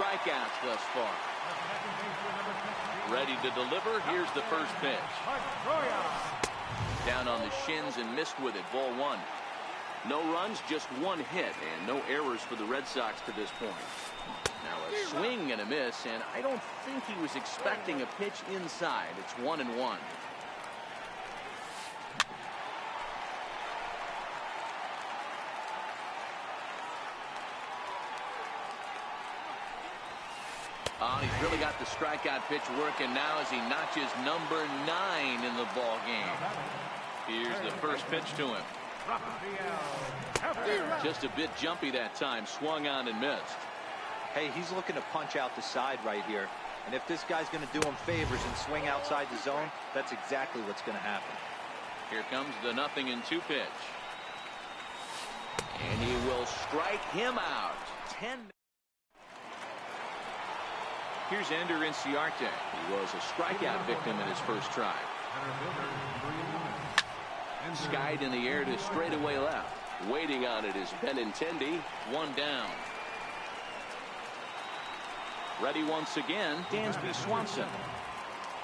strikeouts thus far. Ready to deliver. Here's the first pitch. Down on the shins and missed with it. Ball one. No runs, just one hit, and no errors for the Red Sox to this point. Now a swing and a miss, and I don't think he was expecting a pitch inside. It's 1-1. Oh, he's really got the strikeout pitch working now as he notches number 9 in the ball game. Here's the first pitch to him. Just a bit jumpy that time. Swung on and missed. Hey, he's looking to punch out the side right here. And if this guy's going to do him favors and swing outside the zone, that's exactly what's going to happen. Here comes the 0-2 pitch. And he will strike him out. 10. Here's Ender Inciarte. He was a strikeout victim in his first try. Skied in the air to straightaway left. Waiting on it is Benintendi. 1 down. Ready once again, Dansby Swanson.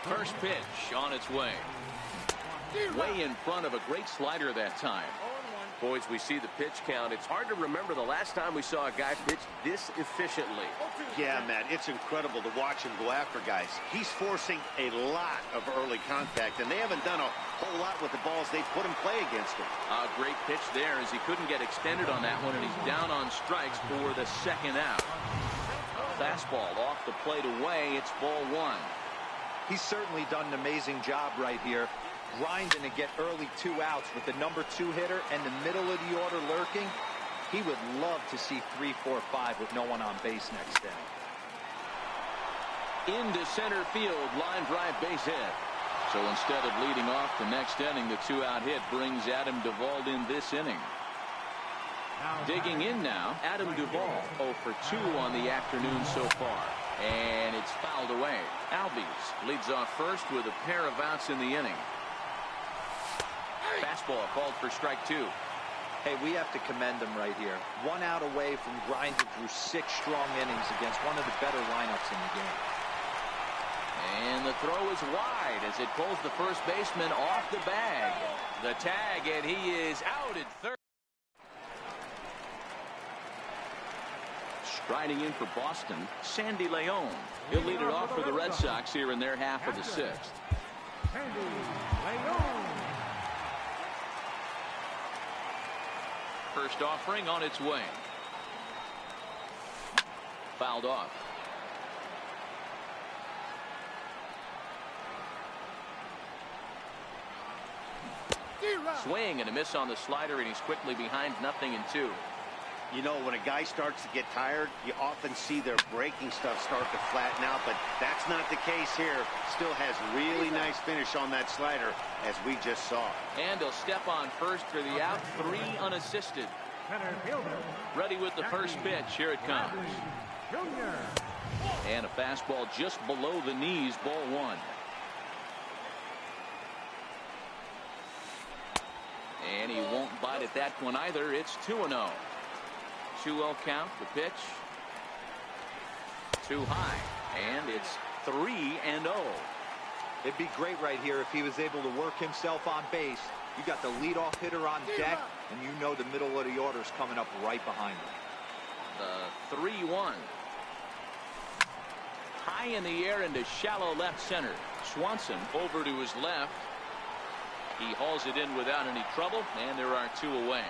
First pitch on its way. Way in front of a great slider that time. Boys, we see the pitch count. It's hard to remember the last time we saw a guy pitch this efficiently. Yeah, Matt, it's incredible to watch him go after guys. He's forcing a lot of early contact, and they haven't done a whole lot with the balls they put in play against him. A great pitch there as he couldn't get extended on that one, and he's down on strikes for the second out. A fastball off the plate away. It's ball 1. He's certainly done an amazing job right here, grinding to get early 2 outs with the number 2 hitter and the middle of the order lurking. He would love to see 3, 4, 5 with no one on base next inning. Into center field, line drive base hit. So instead of leading off the next inning, the 2-out hit brings Adam Duvall in this inning. Digging in now, Adam Duvall 0 for 2 on the afternoon so far. And it's fouled away. Albies leads off first with a pair of outs in the inning. Fastball called for strike 2. Hey, we have to commend him right here. 1 out away from grinding through 6 strong innings against one of the better lineups in the game. And the throw is wide as it pulls the first baseman off the bag. The tag, and he is out at third. Striding in for Boston, Sandy Leon. He'll lead it off for the Red Sox here in their half of the 6th. Sandy Leon. First offering on its way. Fouled off. Swing and a miss on the slider, and he's quickly behind 0-2. You know, when a guy starts to get tired, you often see their breaking stuff start to flatten out, but that's not the case here. Still has really nice finish on that slider, as we just saw. And he'll step on first for the out, 3 unassisted. Center fielder. Ready with the first pitch. Here it comes. Junior. And a fastball just below the knees, ball 1. And he won't bite at that one either. It's 2-0. 2-0 count, the pitch. Too high, and it's 3-0. It'd be great right here if he was able to work himself on base. You got the leadoff hitter on deck, and you know the middle of the order is coming up right behind him. The 3-1. High in the air into shallow left center. Swanson over to his left. He hauls it in without any trouble, and there are 2 away.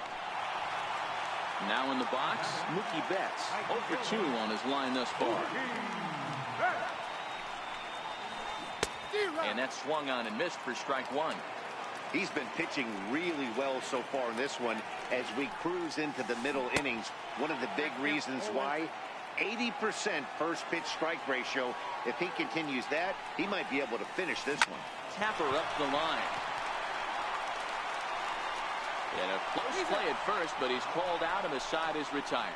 Now in the box, Mookie Betts, 0 for 2 on his line thus far. And that swung on and missed for strike 1. He's been pitching really well so far in this one as we cruise into the middle innings. One of the big reasons why, 80% first pitch strike ratio. If he continues that, he might be able to finish this one. Tapper up the line. And a close play at first, but he's called out and the side is retired.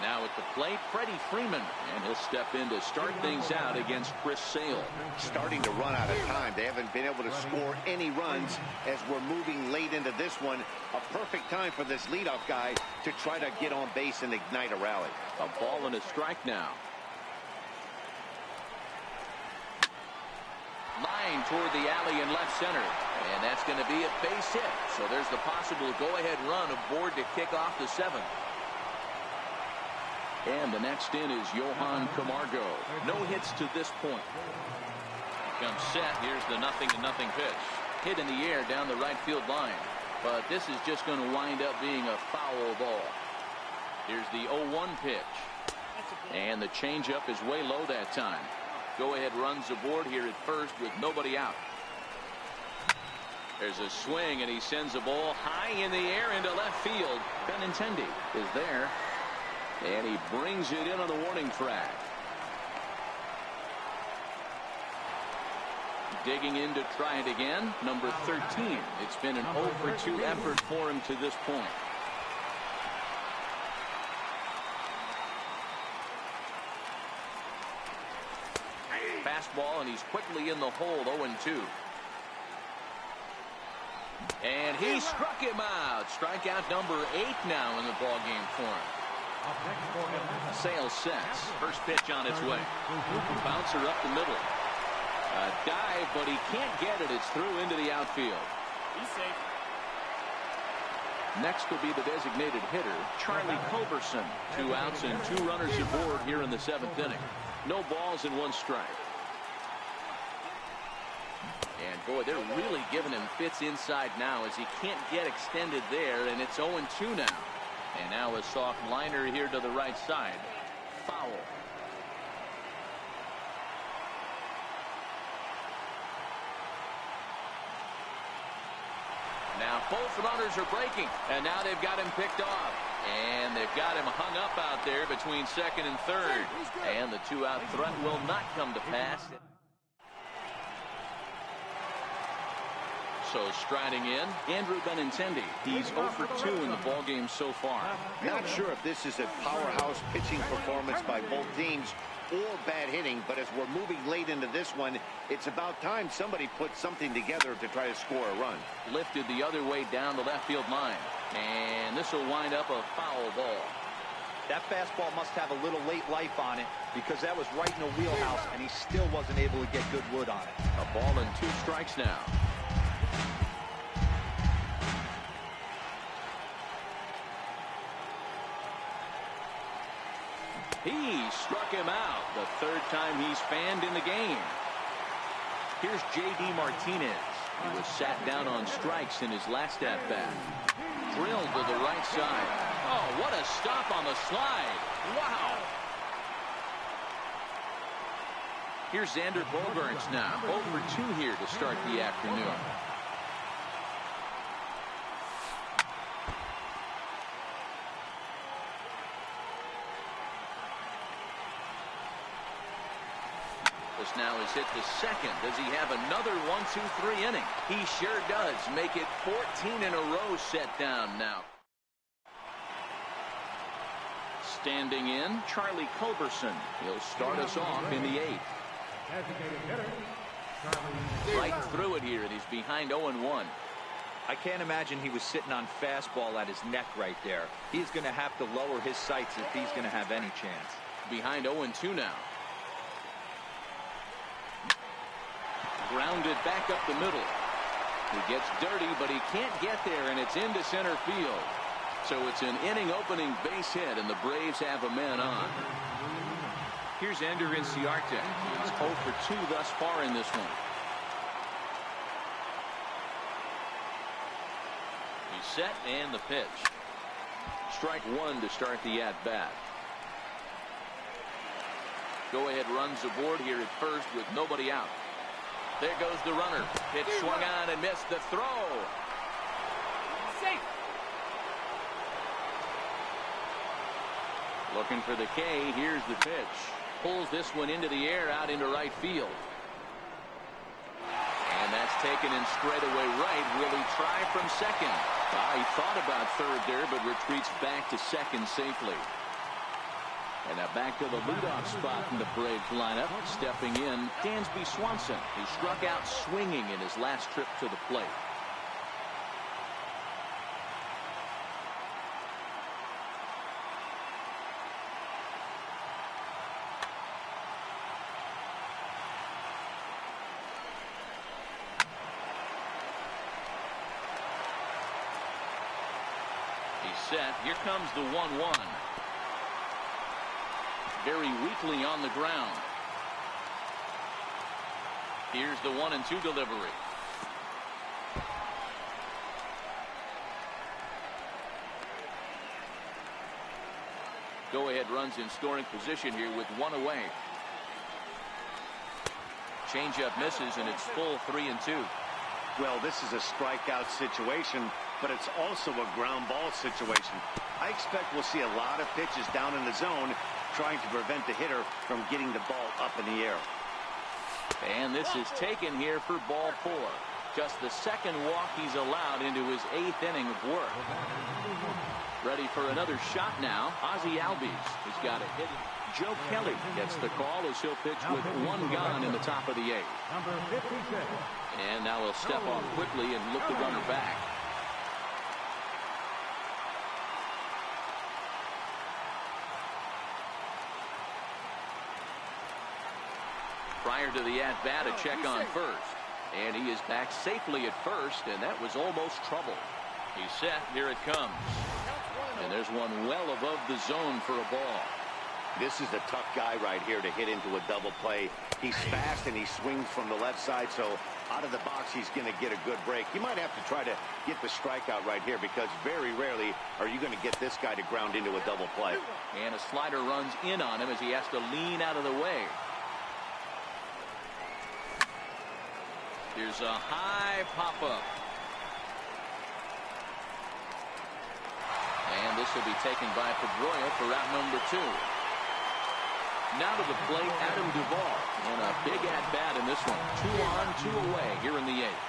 Now at the plate, Freddie Freeman, and he'll step in to start things out against Chris Sale. Starting to run out of time. They haven't been able to score any runs as we're moving late into this one. A perfect time for this leadoff guy to try to get on base and ignite a rally. A ball and a strike now. Line toward the alley in left center, and that's going to be a base hit. So there's the possible go-ahead run aboard to kick off the seventh. And the next in is Johan Camargo. No hits to this point. Comes set. Here's the 0-0 pitch. Hit in the air down the right field line. But this is just going to wind up being a foul ball. Here's the 0-1 pitch. And the changeup is way low that time. Go-ahead runs aboard here at first with nobody out. There's a swing, and he sends a ball high in the air into left field. Benintendi is there. And he brings it in on the warning track. Digging in to try it again. Number 13. It's been an 0-for-2 effort for him to this point. Fastball, and he's quickly in the hole. 0-2. And he struck him out. Strikeout number 8 now in the ballgame for him. Sale sets. First pitch on its way. Bouncer up the middle. A dive, but he can't get it. It's through into the outfield. He's safe. Next will be the designated hitter, Charlie Culberson. 2 outs and 2 runners aboard here in the 7th inning. No balls and 1 strike. And boy, they're really giving him fits inside now as he can't get extended there, and it's 0-2 now. And now a soft liner here to the right side. Foul. Now both runners are breaking, and now they've got him picked off. And they've got him hung up out there between second and third. And the 2-out threat will not come to pass. So striding in, Andrew Benintendi. He's 0-for-2 in the ballgame so far. Not sure if this is a powerhouse pitching performance by both teams or bad hitting, but as we're moving late into this one, it's about time somebody put something together to try to score a run. Lifted the other way down the left field line. And this will wind up a foul ball. That fastball must have a little late life on it because that was right in the wheelhouse, and he still wasn't able to get good wood on it. A ball and 2 strikes now. He struck him out. The 3rd time he's fanned in the game. Here's J.D. Martinez. He was sat down on strikes in his last at-bat. Drilled to the right side. Oh, what a stop on the slide. Wow. Here's Xander Bogaerts now. 0-for-2 here to start the afternoon. This now is hit to second. Does he have another 1-2-3 inning? He sure does. Make it 14 in a row set down now. Standing in, Charlie Culberson. He'll start us off in the 8th. Right through it here, and he's behind 0-1. I can't imagine he was sitting on fastball at his neck right there. He's going to have to lower his sights if he's going to have any chance. Behind 0-2 now. Grounded back up the middle. He gets dirty, but he can't get there, and it's into center field. So it's an inning-opening base hit, and the Braves have a man on. Here's Ender Inciarte. He's 0-for-2 thus far in this one. He's set, and the pitch. Strike 1 to start the at-bat. Go-ahead runs aboard here at first with nobody out. There goes the runner. Pitch swung on and missed the throw. Safe. Looking for the K. Here's the pitch. Pulls this one into the air out into right field. And that's taken in straightaway right. Will he try from second? He thought about third there, but retreats back to second safely. And now back to the leadoff spot in the Braves lineup. Stepping in, Dansby Swanson, who struck out swinging in his last trip to the plate. He's set. Here comes the 1-1. Very weakly on the ground. Here's the 1-2 delivery. Go ahead runs in scoring position here with 1 away. Changeup misses, and it's full 3-2. Well, this is a strikeout situation, but it's also a ground ball situation. I expect we'll see a lot of pitches down in the zone, trying to prevent the hitter from getting the ball up in the air. And this is taken here for ball 4. Just the second walk he's allowed into his 8th inning of work. Ready for another shot now. Ozzie Albies has got a hit. Joe Kelly gets the call as he'll pitch with 1 gone in the top of the 8th. Number 56. And now he'll step off quickly and look the runner back. Prior to the at-bat, a check on first. And he is back safely at first, and that was almost trouble. He's set. Here it comes. And there's one well above the zone for a ball. This is a tough guy right here to hit into a double play. He's fast and he swings from the left side, so out of the box he's going to get a good break. You might have to try to get the strikeout right here, because very rarely are you going to get this guy to ground into a double play. And a slider runs in on him as he has to lean out of the way. Here's a high pop-up. And this will be taken by Pedroia for out number 2. Now to the plate, Adam Duvall. And a big at-bat in this one. 2 on, 2 away here in the 8th.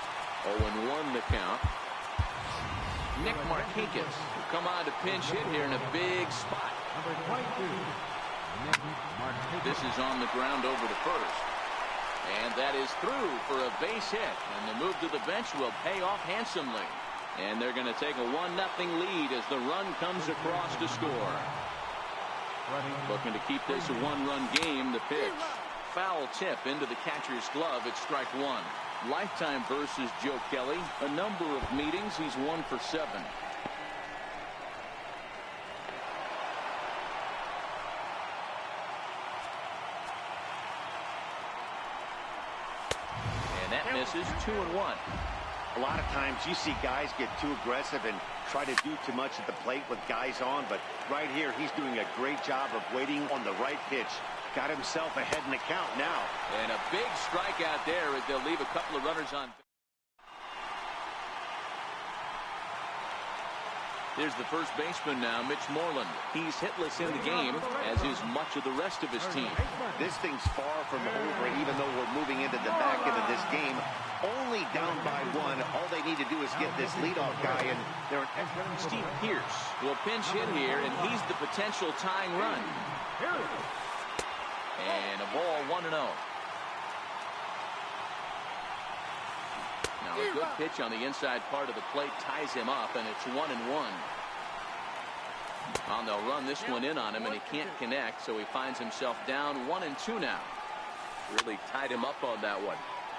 0-1 the count. Nick Markakis will come on to pinch hit here in a big spot. Number 22. Nick Markakis. This is on the ground over to first. And that is through for a base hit. And the move to the bench will pay off handsomely. And they're going to take a 1-0 lead as the run comes across to score. Looking to keep this a 1-run game. The pitch. Foul tip into the catcher's glove at strike 1. Lifetime versus Joe Kelly. A number of meetings. He's 1 for 7. And that misses. 2-1. A lot of times you see guys get too aggressive and try to do too much at the plate with guys on, but right here he's doing a great job of waiting on the right pitch. Got himself ahead in the count now. And a big strikeout there as they'll leave a couple of runners on. Here's the first baseman now, Mitch Moreland. He's hitless in the game, as is much of the rest of his team. This thing's far from over, even though we're moving into the back end of this game. Only down by 1. All they need to do is get this leadoff guy, and they're Steve Pierce will pinch hit here, and he's the potential tying run. And a ball 1-0. Now a good pitch on the inside part of the plate ties him up, and it's 1-1. Well, they'll run this one in on him, and he can't connect, so he finds himself down 1-2 now. Really tied him up on that one.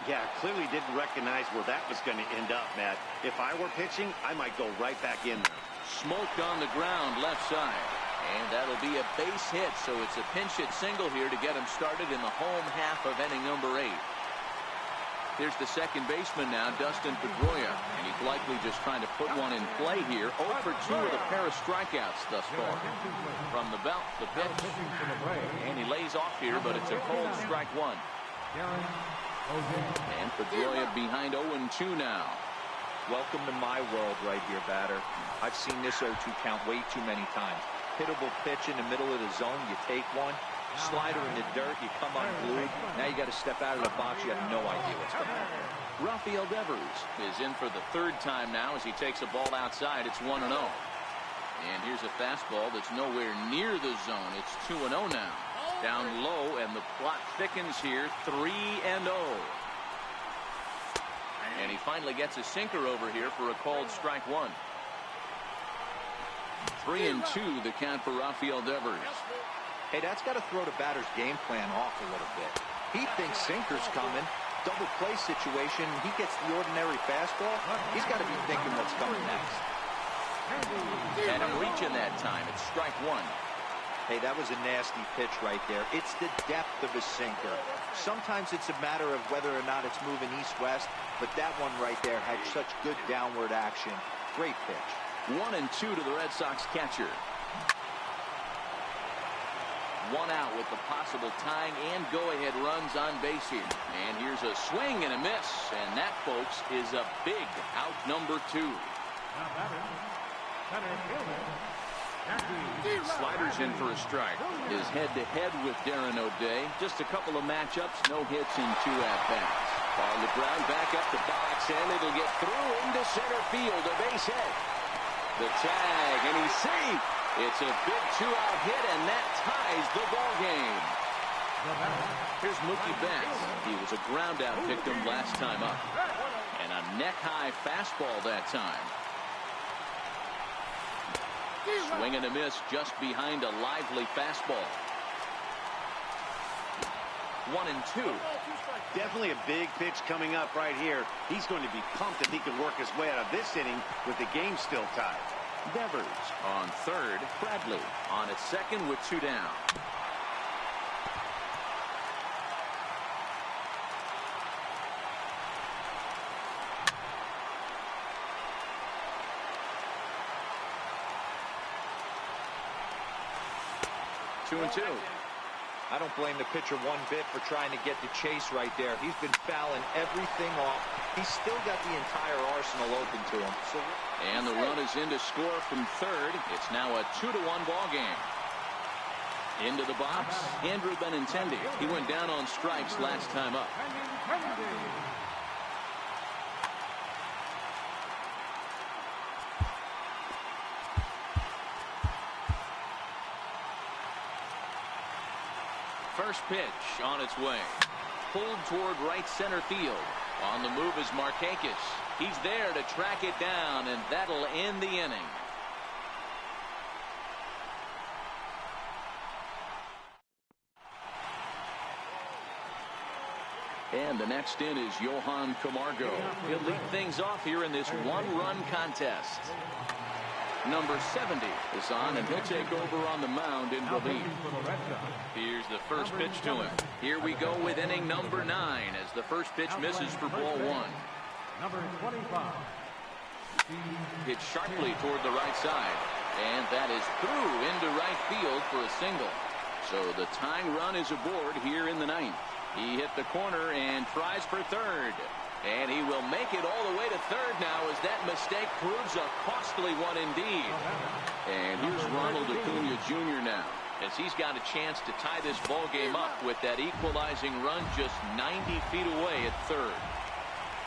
Yeah, clearly didn't recognize where that was going to end up, Matt. If I were pitching, I might go right back in there. Smoked on the ground left side. And that'll be a base hit, so it's a pinch hit single here to get him started in the home half of inning number 8. Here's the second baseman now, Dustin Pedroia, and he's likely just trying to put one in play here. 0 for 2 with a pair of strikeouts thus far. From the belt, the pitch, and he lays off here, but it's a cold strike 1. And Pedroia behind 0-2 now. Welcome to my world right here, batter. I've seen this 0-2 count way too many times. Hittable pitch in the middle of the zone, you take one. Slider in the dirt, you come unglued. Now you got to step out of the box. You have no idea what's going to happen. Rafael Devers is in for the 3rd time now as he takes a ball outside. It's 1-0. And here's a fastball that's nowhere near the zone. It's 2-0 now. Down low, and the plot thickens here. 3-0. And he finally gets a sinker over here for a called strike one. 3-2 the count for Rafael Devers. Hey, that's got to throw the batter's game plan off a little bit. He thinks sinker's coming. Double play situation. He gets the ordinary fastball. He's got to be thinking what's coming next. And I'm reaching that time. It's strike one. Hey, that was a nasty pitch right there. It's the depth of a sinker. Sometimes it's a matter of whether or not it's moving east-west, but that one right there had such good downward action. Great pitch. 1-2 to the Red Sox catcher. One out with the possible tying and go-ahead runs on base here. And here's a swing and a miss. And that, folks, is a big out number 2. Sliders in for a strike. Is head-to-head with Darren O'Day. Just a couple of matchups, no hits in 2 at-bats. On the ground, back up the box, and it'll get through into center field, a base hit. The tag, and he's safe. It's a big 2-out hit, and that ties the ball game. Here's Mookie Betts. He was a ground-out victim last time up. And a neck-high fastball that time. Swing and a miss just behind a lively fastball. 1-2. Definitely a big pitch coming up right here. He's going to be pumped if he can work his way out of this inning with the game still tied. Devers on third. Bradley on at second with 2 down. Two and two. I don't blame the pitcher one bit for trying to get the chase right there. He's been fouling everything off. He's still got the entire arsenal open to him. And the run is in to score from third. It's now a 2-1 ball game. Into the box, Andrew Benintendi. He went down on strikes last time up. First pitch on its way. Pulled toward right center field. On the move is Markakis. He's there to track it down, and that'll end the inning. And the next in is Johan Camargo. He'll lead things off here in this one-run contest. Number 70 is on, and he'll take over on the mound in relief. Here's the first pitch to him. Here we go with inning number 9 as the first pitch misses for ball 1. Number 25. Hit sharply toward the right side, and that is through into right field for a single. So the tying run is aboard here in the 9th. He hit the corner and tries for third. And he will make it all the way to third now as that mistake proves a costly one indeed. And here's Ronald Acuna Jr. now as he's got a chance to tie this ball game up with that equalizing run just 90 feet away at third.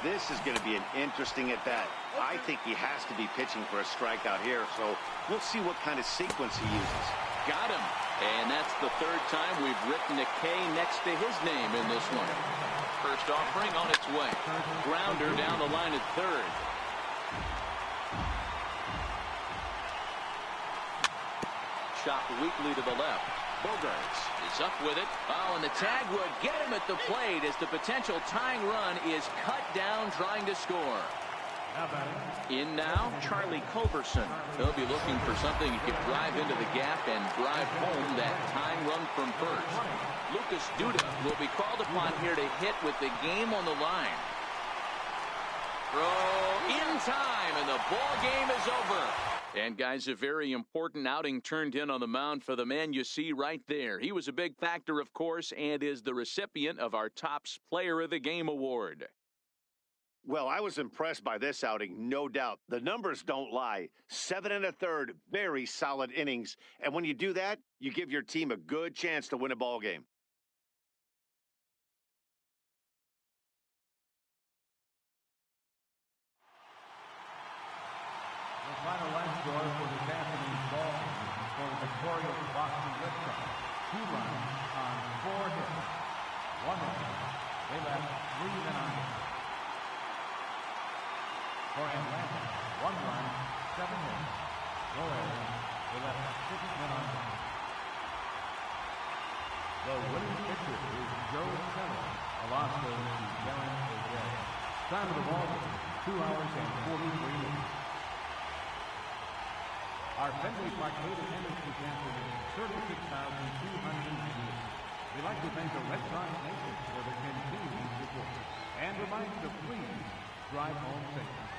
This is going to be an interesting at-bat. I think he has to be pitching for a strikeout here, so we'll see what kind of sequence he uses. Got him. And that's the third time we've written a K next to his name in this one. First offering on its way. Grounder down the line at third. Chopped weakly to the left. Bogarts is up with it. Oh, and the tag would get him at the plate as the potential tying run is cut down trying to score. In now, Charlie Culberson. He'll be looking for something he can drive into the gap and drive home that tying run from first. Lucas Duda will be called upon here to hit with the game on the line. Throw in time, and the ball game is over. And guys, a very important outing turned in on the mound for the man you see right there. He was a big factor, of course, and is the recipient of our Topps Player of the Game award. Well, I was impressed by this outing, no doubt. The numbers don't lie. 7 1/3, very solid innings. And when you do that, you give your team a good chance to win a ball game. The final line score for this afternoon's 2 runs on 4 hits, 1 error. They left 3 men on base. For Atlanta, 1 run, 7 hits, no errors. They left 6 men on base. The winning pitcher is Joe Kelly. Alonso to Darren O'Day. Time of the ball, 2 hours and 43 minutes. Our Fenway Park total attendance this afternoon is 36,200 viewers. We'd like to thank the Red Sox Nation for their continued support and remind you to please drive home safely.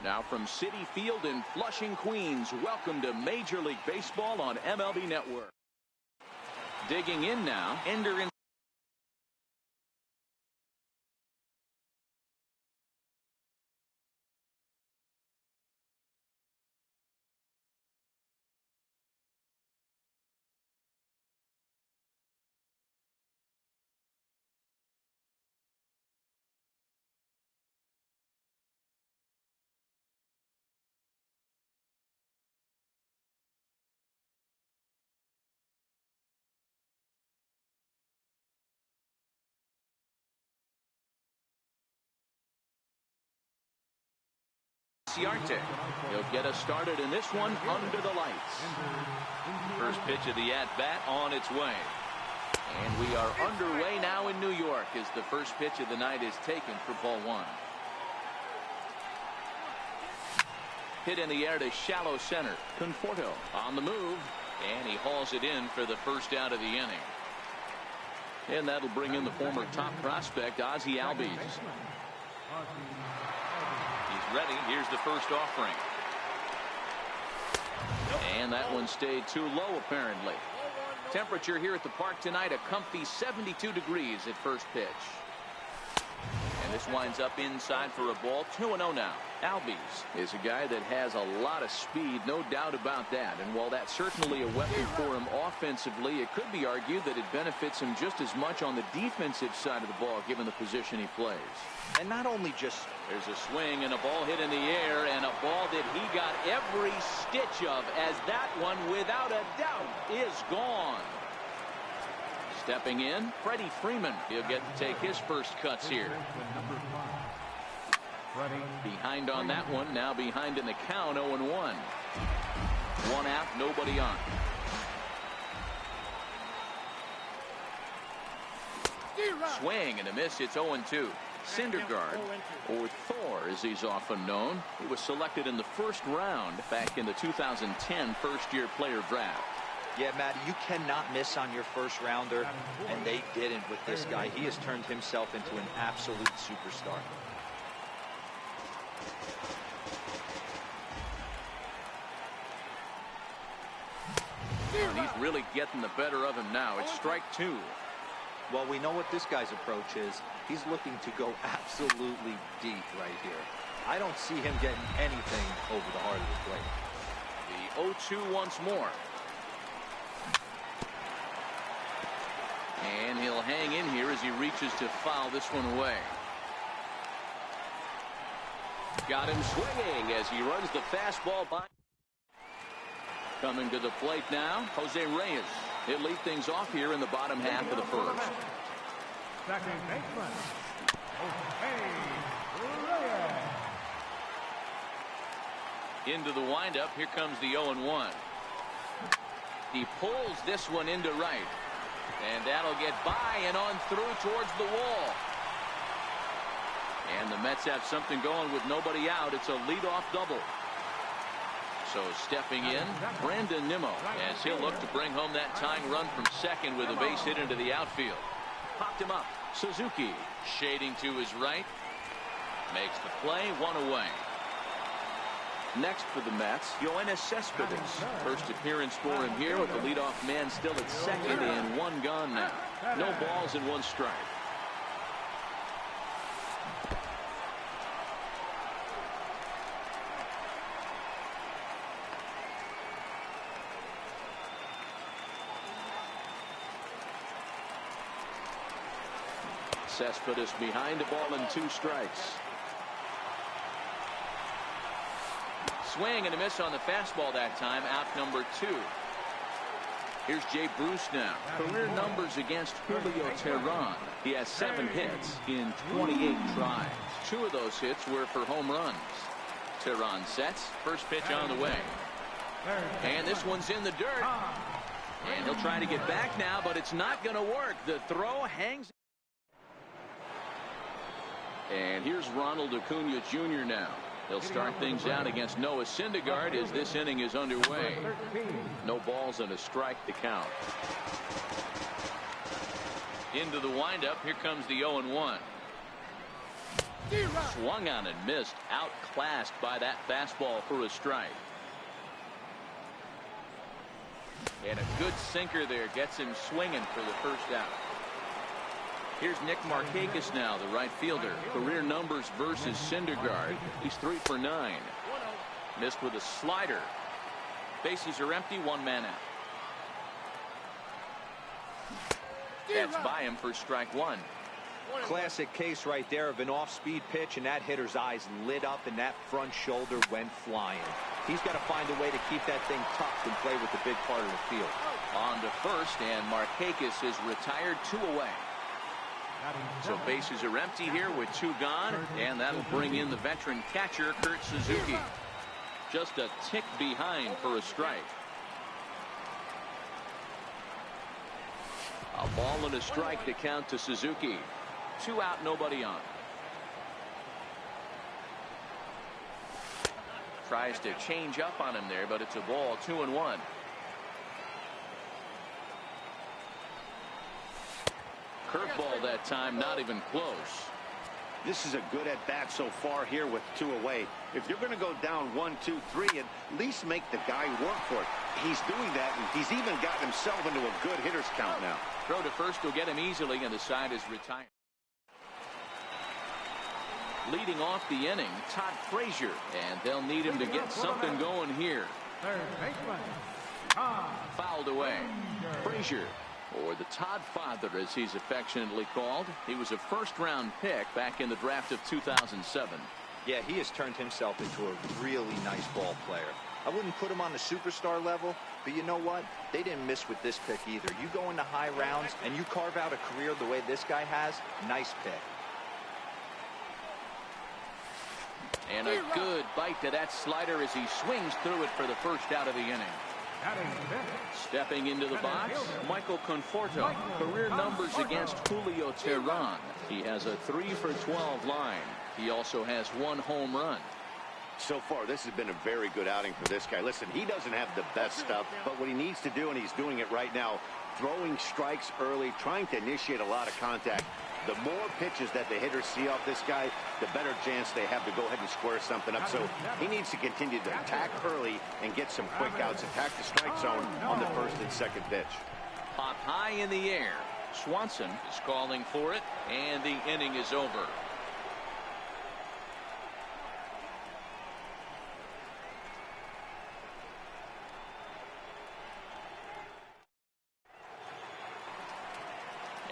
Now from Citi Field in Flushing, Queens, welcome to Major League Baseball on MLB Network. Digging in now, Ender in. Ciarte. He'll get us started in this one under the lights. First pitch of the at-bat on its way. And we are underway now in New York as the first pitch of the night is taken for ball one. Hit in the air to shallow center. Conforto on the move. And he hauls it in for the first out of the inning. And that'll bring in the former top prospect, Ozzie Albies. Ready. Here's the first offering. And that one stayed too low, apparently. Temperature here at the park tonight, a comfy 72 degrees at first pitch. And this winds up inside for a ball. 2-0 now. Albies is a guy that has a lot of speed, no doubt about that. And while that's certainly a weapon for him offensively, it could be argued that it benefits him just as much on the defensive side of the ball, given the position he plays. And not only just... There's a swing and a ball hit in the air, and a ball that he got every stitch of, as that one, without a doubt, is gone. Stepping in, Freddie Freeman. He'll get to take his first cuts here. Behind on that one, now behind in the count, 0-1. One out, nobody on. Swing and a miss, it's 0-2. Syndergaard, or Thor as he's often known, he was selected in the first round back in the 2010 first-year player draft. Yeah, Matt, you cannot miss on your first rounder, and they didn't with this guy. He has turned himself into an absolute superstar. And he's really getting the better of him now. It's strike two. Well, we know what this guy's approach is. He's looking to go absolutely deep right here. I don't see him getting anything over the heart of the plate. The 0-2 once more. And he'll hang in here as he reaches to foul this one away. Got him swinging as he runs the fastball by. Coming to the plate now, Jose Reyes. He'll lead things off here in the bottom half of the first. Second baseman, Jose Reyes. Into the windup, here comes the 0-1. He pulls this one into right. And that'll get by and on through towards the wall. And the Mets have something going with nobody out. It's a leadoff double. So stepping in, Brandon Nimmo, as he'll look to bring home that tying run from second with a base hit into the outfield. Popped him up. Suzuki shading to his right. Makes the play, one away. Next for the Mets, Yoenis Cespedes. First appearance for him here with the leadoff man still at second and one gone now. No balls and one strike. Cespedes behind a ball and two strikes. Swing and a miss on the fastball that time. Out number two. Here's Jay Bruce now. Career numbers against Julio Teheran. He has 7 hits in 28 tries. 2 of those hits were for home runs. Teheran sets. First pitch on the way. And this one's in the dirt. And he'll try to get back now, but it's not going to work. The throw hangs. And here's Ronald Acuna Jr. now. He'll start things out against Noah Syndergaard as this inning is underway. No balls and a strike to count. Into the windup. Here comes the 0-1. Swung on and missed. Outclassed by that fastball for a strike. And a good sinker there gets him swinging for the first out. Here's Nick Markakis now, the right fielder. Career numbers versus Syndergaard. He's 3 for 9. Missed with a slider. Bases are empty, 1 man out. That's by him for strike 1. Classic case right there of an off-speed pitch, and that hitter's eyes lit up and that front shoulder went flying. He's got to find a way to keep that thing tucked and play with the big part of the field. On to first, and Markakis is retired, 2 away. So bases are empty here with 2 gone, and that'll bring in the veteran catcher, Kurt Suzuki. Just a tick behind for a strike. A ball and a strike to count to Suzuki. 2 out, nobody on. Tries to change up on him there, but it's a ball, 2-1. Curveball that time, not even close. This is a good at-bat so far here with 2 away. If you're going to go down 1, 2, 3, at least make the guy work for it. He's doing that, and he's even gotten himself into a good hitter's count now. Throw to first will get him easily, and the side is retired. Leading off the inning, Todd Frazier, and they'll need him to get something going here. Fouled away. Frazier, or the Todd Father as he's affectionately called. He was a first-round pick back in the draft of 2007. Yeah, he has turned himself into a really nice ball player. I wouldn't put him on the superstar level, but you know what? They didn't miss with this pick either. You go into high rounds and you carve out a career the way this guy has, nice pick. And a good bite to that slider as he swings through it for the first out of the inning. Stepping into the box, Michael Conforto. Career numbers against Julio Teheran. He has a 3 for 12 line. He also has 1 home run. So far, this has been a very good outing for this guy. Listen, he doesn't have the best stuff, but what he needs to do, and he's doing it right now, throwing strikes early, trying to initiate a lot of contact. The more pitches that the hitters see off this guy, the better chance they have to go ahead and square something up. So he needs to continue to attack early and get some quick outs, attack the strike zone on the first and second pitch. Pop high in the air. Swanson is calling for it, and the inning is over.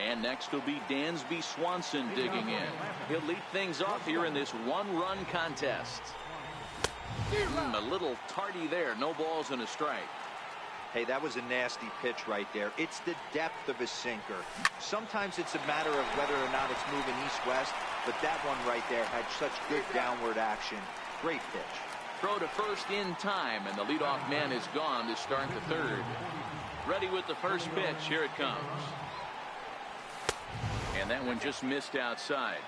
And next will be Dansby Swanson digging in. He'll lead things off here in this 1-run contest. A little tardy there. No balls and a strike. Hey, that was a nasty pitch right there. It's the depth of his sinker. Sometimes it's a matter of whether or not it's moving east-west, but that one right there had such good downward action. Great pitch. Throw to first in time, and the leadoff man is gone to start the third. Ready with the first pitch. Here it comes. And that one just missed outside.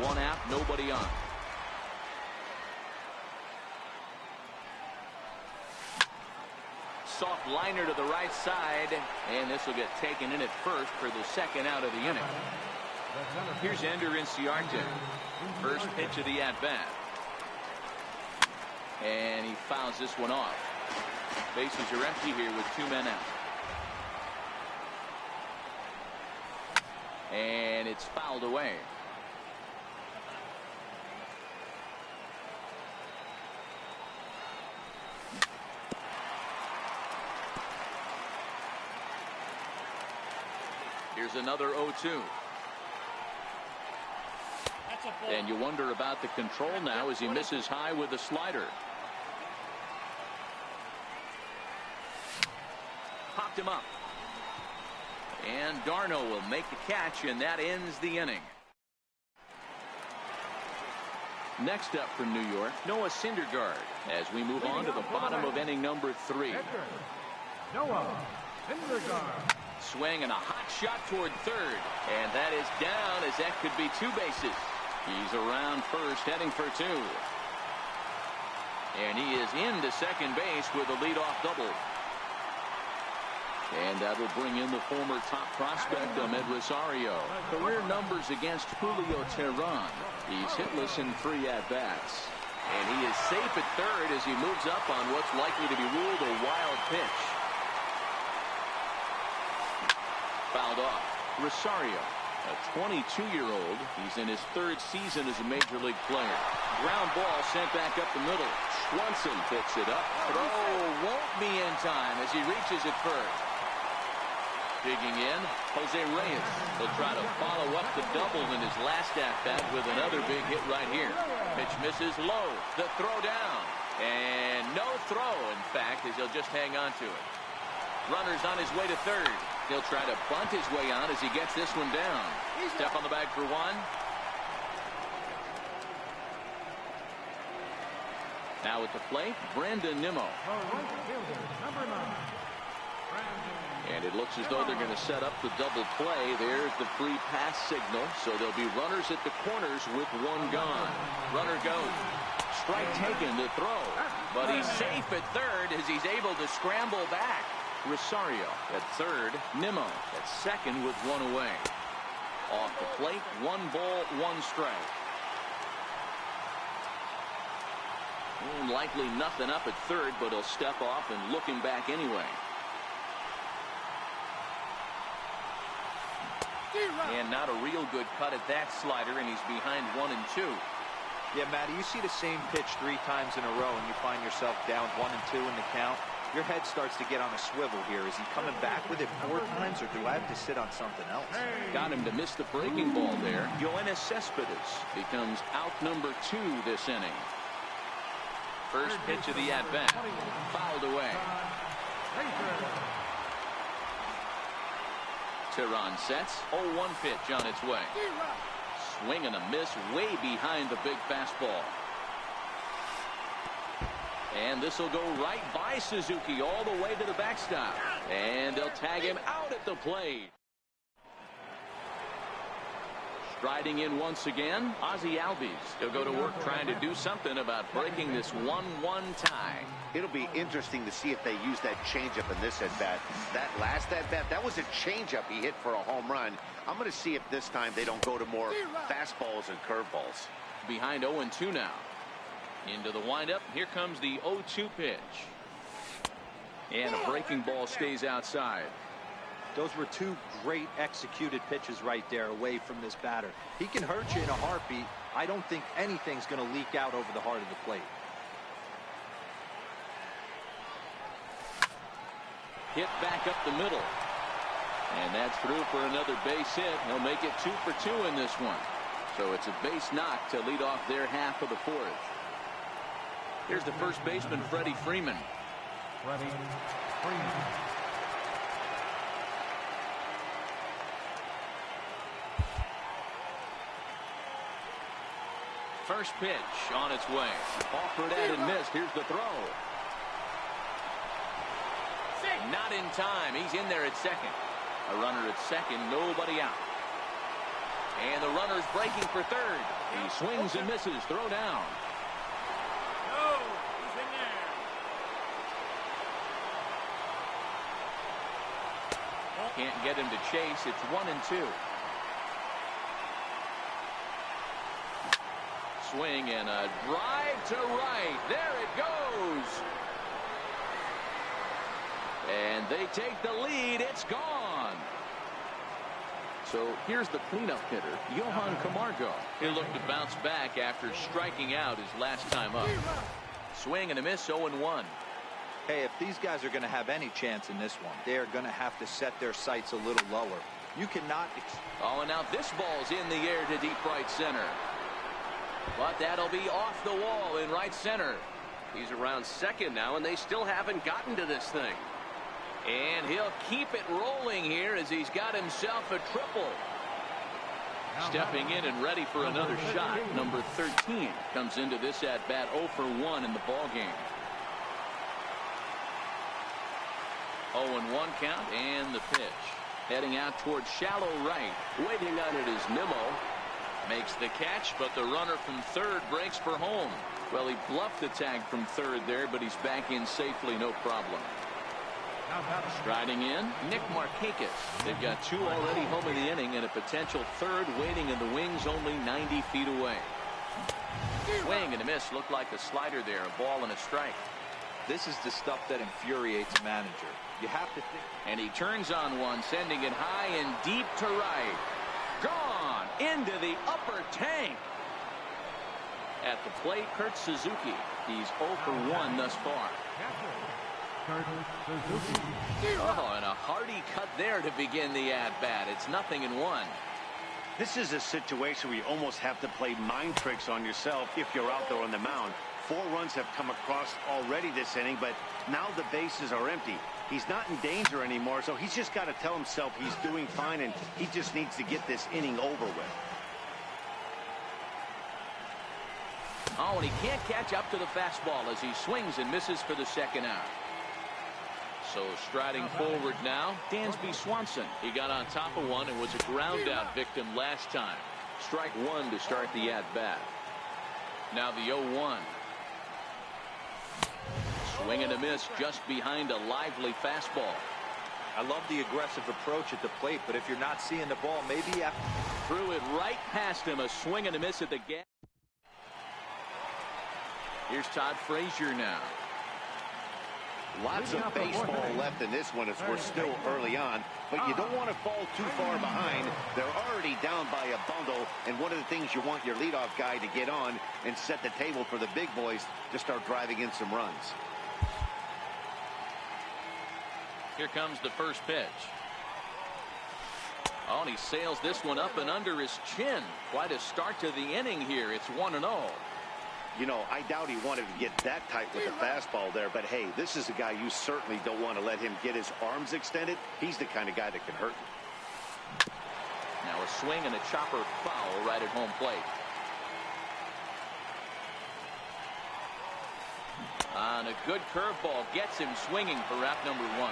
One out, nobody on. Soft liner to the right side, and this will get taken in at first for the second out of the inning. Here's Ender Inciarte. First pitch of the at-bat. And he fouls this one off. Bases are empty here with 2 men out. And it's fouled away. Here's another 0-2. And you wonder about the control now as he misses high with a slider. Popped him up. And Darno will make the catch, and that ends the inning. Next up from New York, Noah Syndergaard, as we move on to the bottom of inning number 3. Noah Syndergaard. Swing and a hot shot toward third, and that is down as that could be 2 bases. He's around first, heading for 2. And he is into second base with a leadoff double. And that will bring in the former top prospect, Ahmed Rosario. Career numbers against Julio Teheran. He's hitless in 3 at-bats. And he is safe at third as he moves up on what's likely to be ruled a wild pitch. Fouled off. Rosario, a 22-year-old. He's in his 3rd season as a major league player. Ground ball sent back up the middle. Swanson picks it up. Throw won't be in time as he reaches it first. Digging in, Jose Reyes. He'll try to follow up the double in his last at-bat with another big hit right here. Pitch misses low. The throw down. And no throw, in fact, as he'll just hang on to it. Runner's on his way to third. He'll try to bunt his way on as he gets this one down. Step on the bag for 1. Now at the plate, Brandon Nimmo. Number 9. And it looks as though they're going to set up the double play. There's the free pass signal. So there'll be runners at the corners with 1 gone. Runner goes. Strike taken to throw. But he's safe at third as he's able to scramble back. Rosario at third. Nimmo at second with 1 away. Off the plate, 1 ball, 1 strike. Likely nothing up at third, but he'll step off and look him back anyway. And not a real good cut at that slider, and he's behind 1 and 2. Yeah, Matty, you see the same pitch 3 times in a row, and you find yourself down 1 and 2 in the count. Your head starts to get on a swivel here. Is he coming back with it 4 times, or do I have to sit on something else? Got him to miss the breaking ball there. Yoenis Cespedes becomes out number 2 this inning. First pitch of the at-bat. Fouled away. Teheran sets. 0-1 pitch on its way. Swing and a miss way behind the big fastball. And this will go right by Suzuki all the way to the backstop. And they'll tag him out at the plate. Striding in once again, Ozzie Albies. He'll go to work trying to do something about breaking this 1-1 tie. It'll be interesting to see if they use that changeup in this at-bat. That last at-bat, that was a changeup he hit for a home run. I'm going to see if this time they don't go to more fastballs and curveballs. Behind 0-2 now. Into the windup. Here comes the 0-2 pitch. And a breaking ball stays outside. Those were 2 great executed pitches right there away from this batter. He can hurt you in a heartbeat. I don't think anything's going to leak out over the heart of the plate. Hit back up the middle. And that's through for another base hit. He'll make it 2 for 2 in this one. So it's a base knock to lead off their half of the 4th. Here's the first baseman, Freddie Freeman. Freddie Freeman. First pitch on its way. Offered at and missed. Here's the throw. Not in time. He's in there at second. A runner at second, nobody out. And the runner's breaking for third. He swings and misses. Throw down. No, he's in there. Can't get him to chase. It's 1 and 2. Swing and a drive to right. There it goes. And they take the lead. It's gone. So here's the cleanup hitter, Johan Camargo. He'll look to bounce back after striking out his last time up. Swing and a miss, 0-1. Hey, if these guys are going to have any chance in this one, they're going to have to set their sights a little lower. You cannot. Oh, and now this ball's in the air to deep right center. But that'll be off the wall in right center. He's around second now, and they still haven't gotten to this thing. And he'll keep it rolling here as he's got himself a triple. Stepping in and ready for another shot. Number 13 comes into this at-bat 0 for 1 in the ball game. 0-1 count and the pitch. Heading out towards shallow right. Waiting on it is Nimmo. Makes the catch, but the runner from third breaks for home. Well, he bluffed the tag from third there, but he's back in safely, no problem. Striding in, Nick Markakis. They've got 2 already home in the inning and a potential 3rd waiting in the wings only 90 feet away. Swing and a miss. Looked like a slider there. A ball and a strike. This is the stuff that infuriates a manager. You have to think. And he turns on one, sending it high and deep to right. Gone into the upper tank. At the plate, Kurt Suzuki. He's 0 for 1 thus far. Oh, and a hearty cut there to begin the at-bat. It's 0-1. This is a situation where you almost have to play mind tricks on yourself if you're out there on the mound. 4 runs have come across already this inning, but now the bases are empty. He's not in danger anymore, so he's just got to tell himself he's doing fine, and he just needs to get this inning over with. Oh, and he can't catch up to the fastball as he swings and misses for the 2nd out. So striding forward now, Dansby Swanson. He got on top of one and was a ground out victim last time. Strike 1 to start the at-bat. Now the 0-1. Swing and a miss just behind a lively fastball. I love the aggressive approach at the plate, but if you're not seeing the ball, maybe you have to... Threw it right past him. A swing and a miss at the gap. Here's Todd Frazier now. Lots of baseball left in this one as we're still early on, but you don't want to fall too far behind. They're already down by a bundle, and one of the things you want your leadoff guy to get on and set the table for the big boys to start driving in some runs. Here comes the first pitch. Oh, and he sails this one up and under his chin. Quite a start to the inning here. It's 1-0. You know, I doubt he wanted to get that tight with the fastball there, but hey, this is a guy you certainly don't want to let him get his arms extended. He's the kind of guy that can hurt you. Now a swing and a chopper foul right at home plate. And a good curveball gets him swinging for wrap number 1.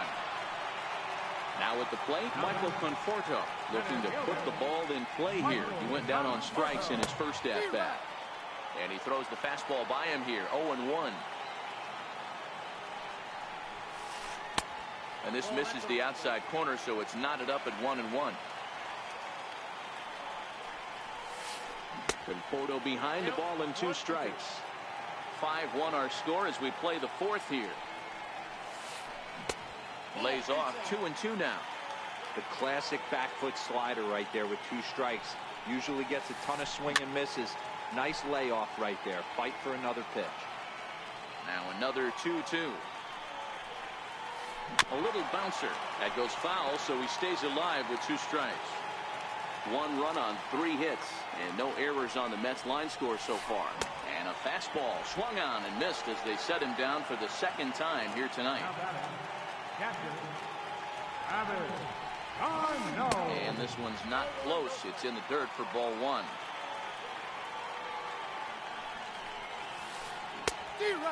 Now at the plate, Michael Conforto looking to put the ball in play here. He went down on strikes in his first at-bat. And he throws the fastball by him here. 0-1. And this misses the outside corner, so it's knotted up at 1-1. Conforto behind the ball and 2 strikes. 5-1 our score as we play the 4th here. Lays off 2-2 now. The classic back foot slider right there with 2 strikes. Usually gets a ton of swing and misses. Nice layoff right there. Fight for another pitch. Now another 2-2. A little bouncer. That goes foul, so he stays alive with 2 strikes. 1 run on 3 hits, and no errors on the Mets line score so far. And a fastball swung on and missed as they set him down for the 2nd time here tonight. And this one's not close. It's in the dirt for ball 1.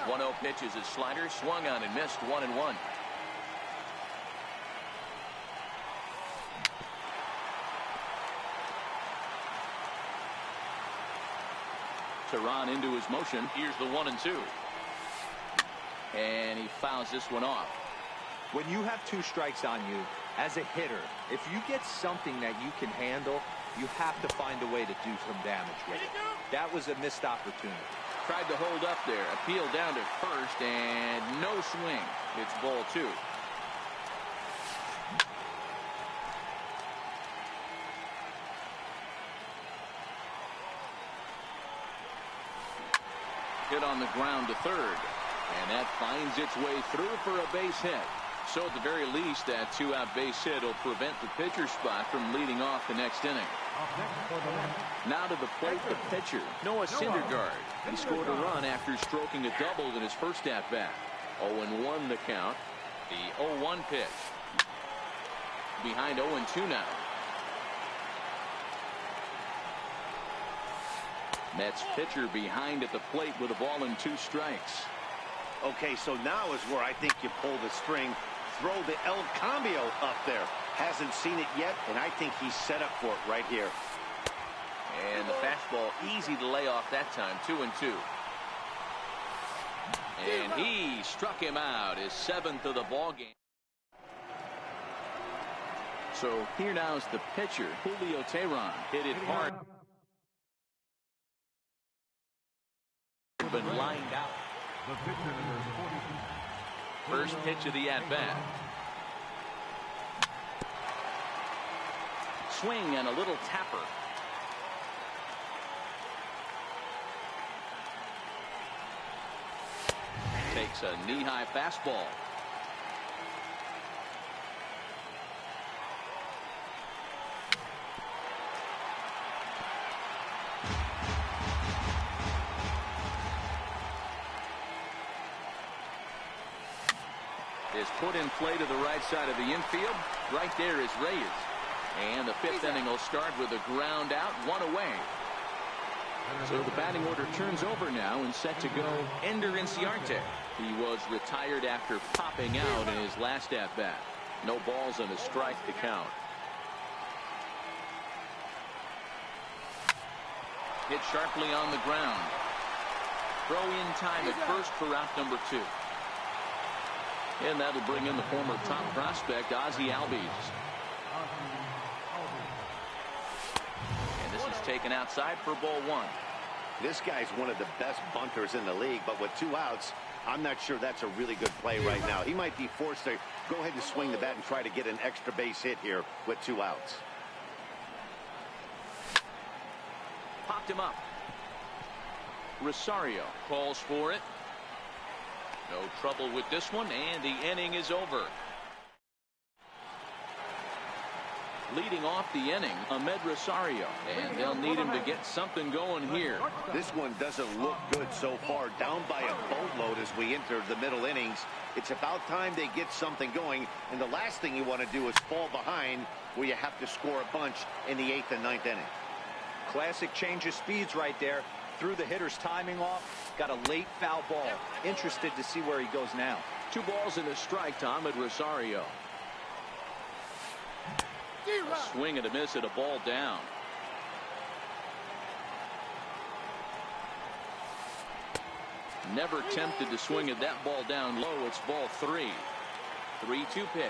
1-0 pitch is his slider, swung on and missed. 1-1. Tehran into his motion. Here's the 1-2. And he fouls this one off. When you have 2 strikes on you, as a hitter, if you get something that you can handle, you have to find a way to do some damage with it. That was a missed opportunity. Tried to hold up there. Appeal down to first, and no swing. It's ball 2. Hit on the ground to third. And that finds its way through for a base hit. So at the very least, that 2-out base hit will prevent the pitcher spot from leading off the next inning. Now to the plate, the pitcher, Noah Syndergaard. He scored a run after stroking a double in his first at-bat. 0-1 the count. The 0-1 pitch. Behind 0-2 now. Mets pitcher behind at the plate with a ball and 2 strikes. Okay, so now is where I think you pull the string. Throw the El Cambio up there. Hasn't seen it yet, and I think he's set up for it right here. And the fastball easy to lay off that time. 2-2. And he struck him out. His 7th of the ball game. So here now is the pitcher, Julio Teheran. Hit it hard. Been lined out. The pitcher, number 42. First pitch of the at-bat. Swing and a little tapper. Takes a knee-high fastball. Is put in play to the right side of the infield. Right there is Reyes. And the fifth inning will start with a ground out, one away. So the batting order turns over now and set to go Ender Inciarte. He was retired after popping out in his last at-bat. No balls and a strike to count. Hit sharply on the ground. Throw in time at first for out number 2. And that'll bring in the former top prospect, Ozzie Albies. And this is taken outside for ball 1. This guy's one of the best bunters in the league, but with 2 outs, I'm not sure that's a really good play right now. He might be forced to go ahead and swing the bat and try to get an extra base hit here with 2 outs. Popped him up. Rosario calls for it. No trouble with this one, and the inning is over. Leading off the inning, Ahmed Rosario, and they'll need him to get something going here. This one doesn't look good so far. Down by a boatload as we enter the middle innings. It's about time they get something going, and the last thing you want to do is fall behind where you have to score a bunch in the 8th and 9th inning. Classic change of speeds right there. Threw the hitter's timing off. Got a late foul ball. Interested to see where he goes now. 2 balls and a strike to Ahmed Rosario. A swing and a miss at a ball down. Never tempted to swing at that ball down low. It's ball 3. 3-2 pitch.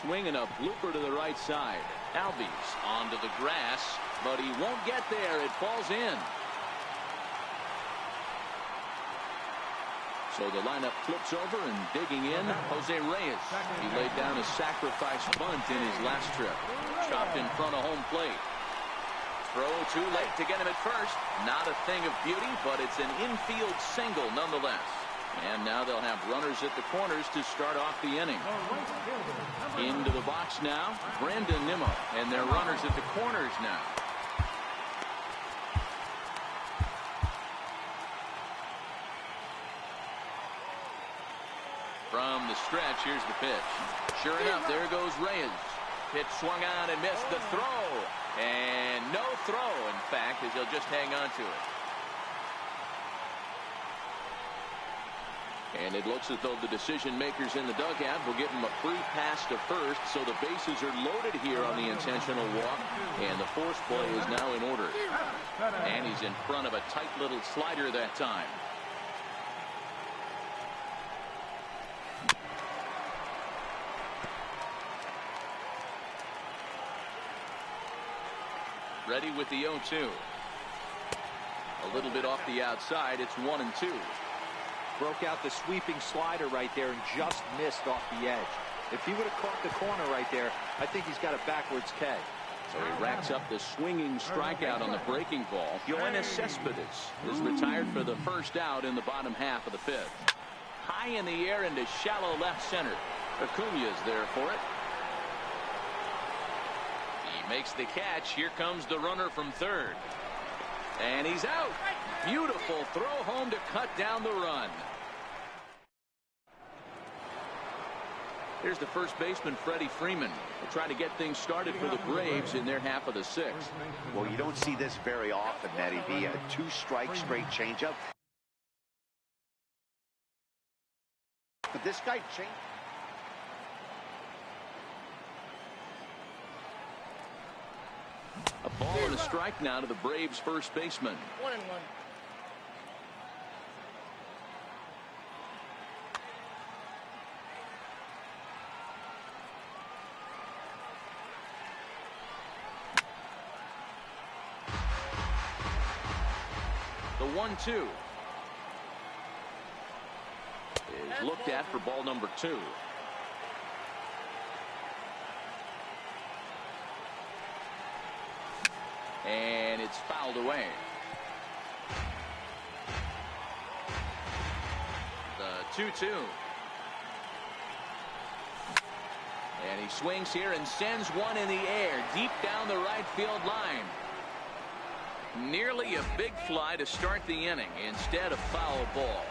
Swinging a blooper to the right side. Albies onto the grass, but he won't get there. It falls in. So the lineup flips over, and digging in, Jose Reyes. He laid down a sacrifice bunt in his last trip. Chopped in front of home plate. Throw too late to get him at first. Not a thing of beauty, but it's an infield single nonetheless. And now they'll have runners at the corners to start off the inning. Into the box now, Brandon Nimmo, and their runners at the corners now. From the stretch, here's the pitch. Sure enough, there goes Reyes. Pitch swung on and missed the throw. And no throw, in fact, as he'll just hang on to it. And it looks as though the decision makers in the dugout will give him a free pass to first, so the bases are loaded here on the intentional walk, and the force play is now in order. And he's in front of a tight little slider that time. Ready with the 0-2. A little bit off the outside. It's 1-2. Broke out the sweeping slider right there and just missed off the edge. If he would have caught the corner right there, I think he's got a backwards K. So he racks up the swinging strikeout on the breaking ball. Yoenis Cespedes is retired for the first out in the bottom half of the 5th. High in the air into shallow left center. Acuña's there for it. He makes the catch. Here comes the runner from third. And he's out. Beautiful throw home to cut down the run. Here's the first baseman, Freddie Freeman. They'll try to get things started for the Braves in their half of the 6th. Well, you don't see this very often, Matty B. A 2-strike straight changeup. But this guy changed. A ball and a strike now to the Braves first baseman. 1-1. The 1-2 is looked at for ball number 2. And it's fouled away. The 2-2. And he swings here and sends one in the air deep down the right field line. Nearly a big fly to start the inning instead of foul ball.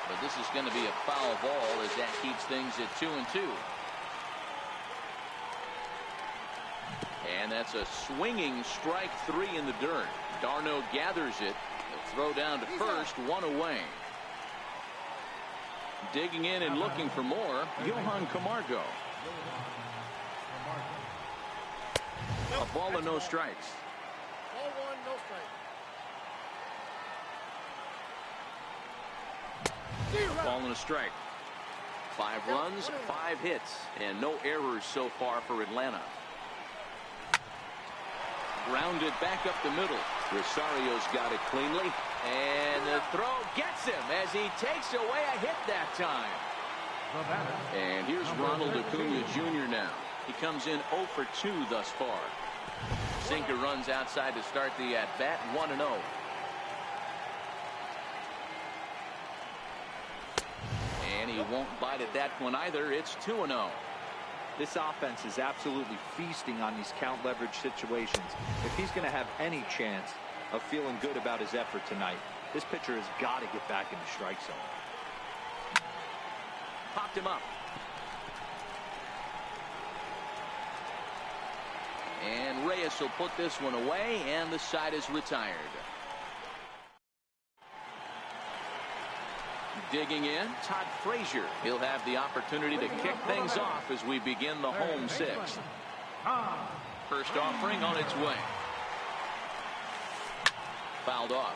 But this is going to be a foul ball as that keeps things at 2-2. And that's a swinging strike 3 in the dirt. Darno gathers it. The throw down to first, 1 away. Digging in and looking for more, Johan Camargo. A ball and no strikes. Ball 1, no strike. Ball and a strike. 5 runs, 5 hits, and no errors so far for Atlanta. Grounded back up the middle. Rosario's got it cleanly. And the throw gets him as he takes away a hit that time. And here's Ronald Acuna Jr. now. He comes in 0 for 2 thus far. Sinker runs outside to start the at-bat, 1-0. And he won't bite at that one either. It's 2-0. This offense is absolutely feasting on these count leverage situations. If he's going to have any chance of feeling good about his effort tonight, this pitcher has got to get back in the strike zone. Popped him up. And Reyes will put this one away, and the side is retired. Digging in, Todd Frazier. He'll have the opportunity to kick things off as we begin the home 6th. First offering on its way. Fouled off.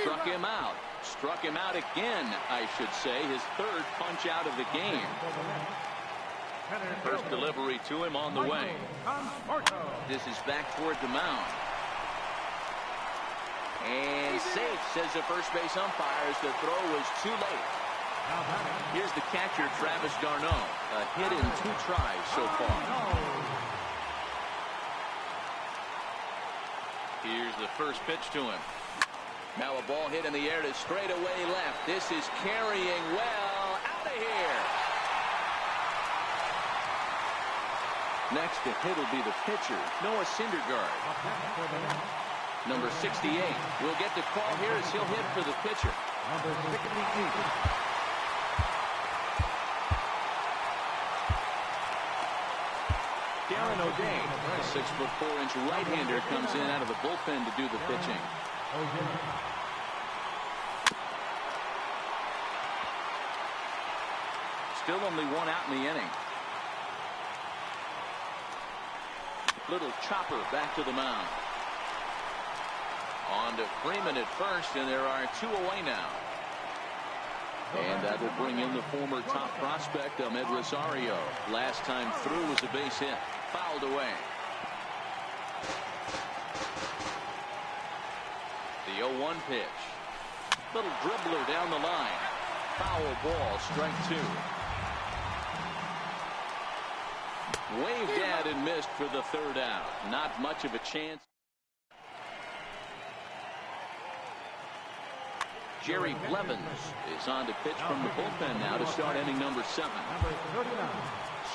Struck him out. Struck him out again, I should say. His 3rd punch out of the game. First delivery to him on the way. This is back toward the mound. And safe, says the first base umpire, as the throw was too late. Here's the catcher, Travis d'Arnaud. A hit in 2 tries so far. Here's the first pitch to him. Now a ball hit in the air to straightaway left. This is carrying well out of here. Next to hit will be the pitcher, Noah Syndergaard. Number 68 will get the call here as he'll hit for the pitcher. Number 68. Darren O'Day, the 6'4" right-hander, comes in out of the bullpen to do the pitching. Still only 1 out in the inning. Little chopper back to the mound. On to Freeman at first, and there are 2 away now. And that will bring in the former top prospect, Ahmed Rosario. Last time through was a base hit. Fouled away. The 0-1 pitch. Little dribbler down the line. Foul ball, strike 2. Waved at and missed for the 3rd out. Not much of a chance. Jerry Blevins is on to pitch from the bullpen now to start inning number 7.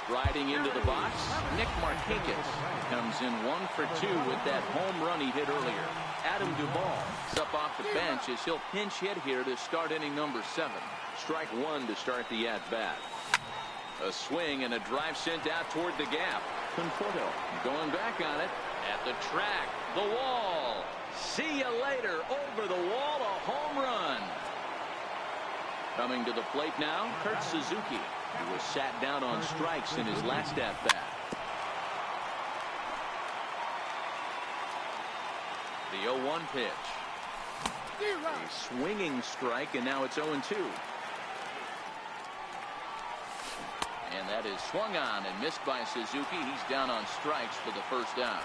Striding into the box, Nick Markakis comes in 1 for 2 with that home run he hit earlier. Adam Duvall is up off the bench as he'll pinch hit here to start inning number 7. Strike 1 to start the at-bat. A swing and a drive sent out toward the gap. Conforto going back on it at the track. The wall. See you later. Over the wall, a home run. Coming to the plate now, Kurt Suzuki, who was sat down on strikes in his last at-bat. The 0-1 pitch. A swinging strike, and now it's 0-2. And that is swung on and missed by Suzuki. He's down on strikes for the first out.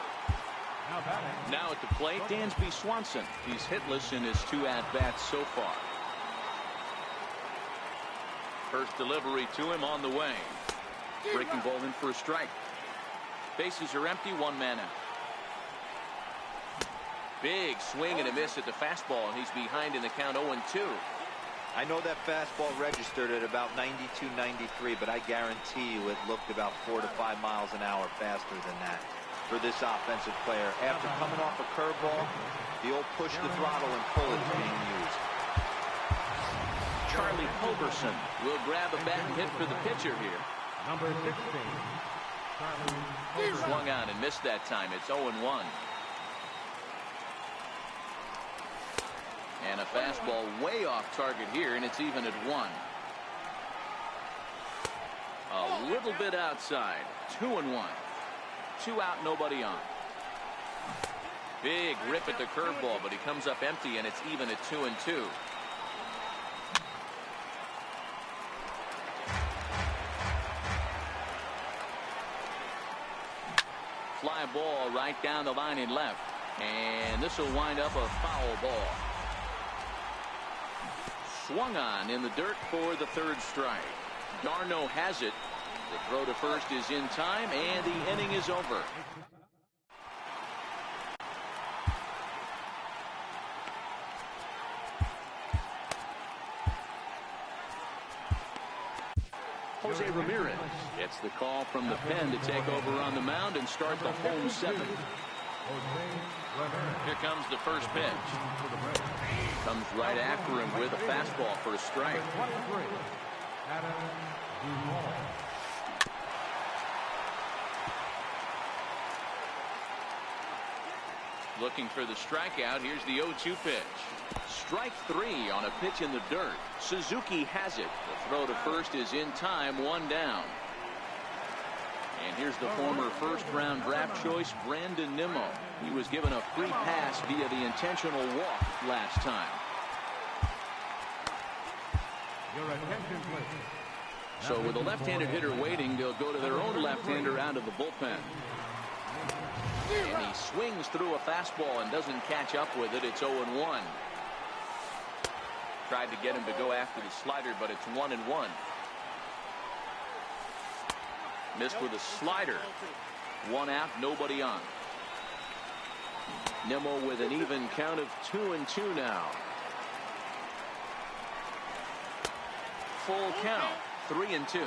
Now at the plate, Dansby Swanson. He's hitless in his 2 at-bats so far. First delivery to him on the way. Breaking ball in for a strike. Bases are empty, 1 man out. Big swing and a miss at the fastball, and he's behind in the count 0-2. I know that fastball registered at about 92, 93, but I guarantee you it looked about 4 to 5 miles an hour faster than that for this offensive player. After coming off a curveball, the old push the throttle and pull is being used. Charlie Culberson will grab a bat and hit for the pitcher here. Number 16. Swung on and missed that time. It's 0-1. And a fastball way off target here, and it's even at 1. A little bit outside. 2-1. 2 out, nobody on. Big rip at the curveball, but he comes up empty, and it's even at 2-2. Fly ball right down the line in left, and this will wind up a foul ball. Swung on in the dirt for the 3rd strike. Darno has it. The throw to first is in time, and the inning is over. Jose Ramirez gets the call from the pen to take over on the mound and start the home 7th. Here comes the first pitch. Comes right after him with a fastball for a strike. Looking for the strikeout. Here's the 0-2 pitch. Strike 3 on a pitch in the dirt. Suzuki has it. The throw to first is in time, 1 down. And here's the former first-round draft choice, Brandon Nimmo. He was given a free pass via the intentional walk last time. So with a left-handed hitter waiting, they'll go to their own left-hander out of the bullpen. And he swings through a fastball and doesn't catch up with it. It's 0-1. Tried to get him to go after the slider, but it's 1-1. Missed with a slider. 1 out, nobody on. Nimmo with an even count of 2-2 now. Full count, 3-2.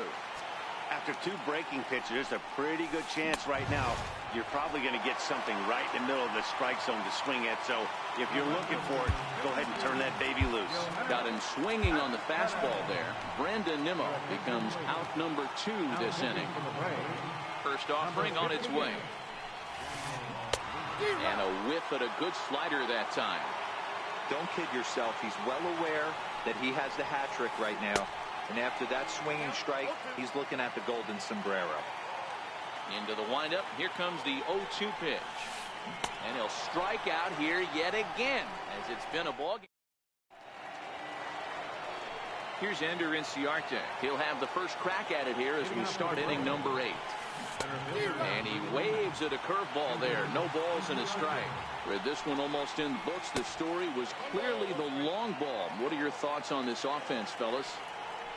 After 2 breaking pitches, there's a pretty good chance right now you're probably going to get something right in the middle of the strike zone to swing at. So if you're looking for it, go ahead and turn that baby loose. Got him swinging on the fastball there. Brandon Nimmo becomes out number 2 this inning. First offering on its way. And a whiff at a good slider that time. Don't kid yourself. He's well aware that he has the hat trick right now. And after that swinging strike, he's looking at the golden sombrero. Into the windup. Here comes the 0-2 pitch. And he'll strike out here yet again, as it's been a ball game. Here's Ender Inciarte. He'll have the first crack at it here as we start inning number 8. And he waves at a curveball there. No balls and a strike. With this one almost in the books, the story was clearly the long ball. What are your thoughts on this offense, fellas?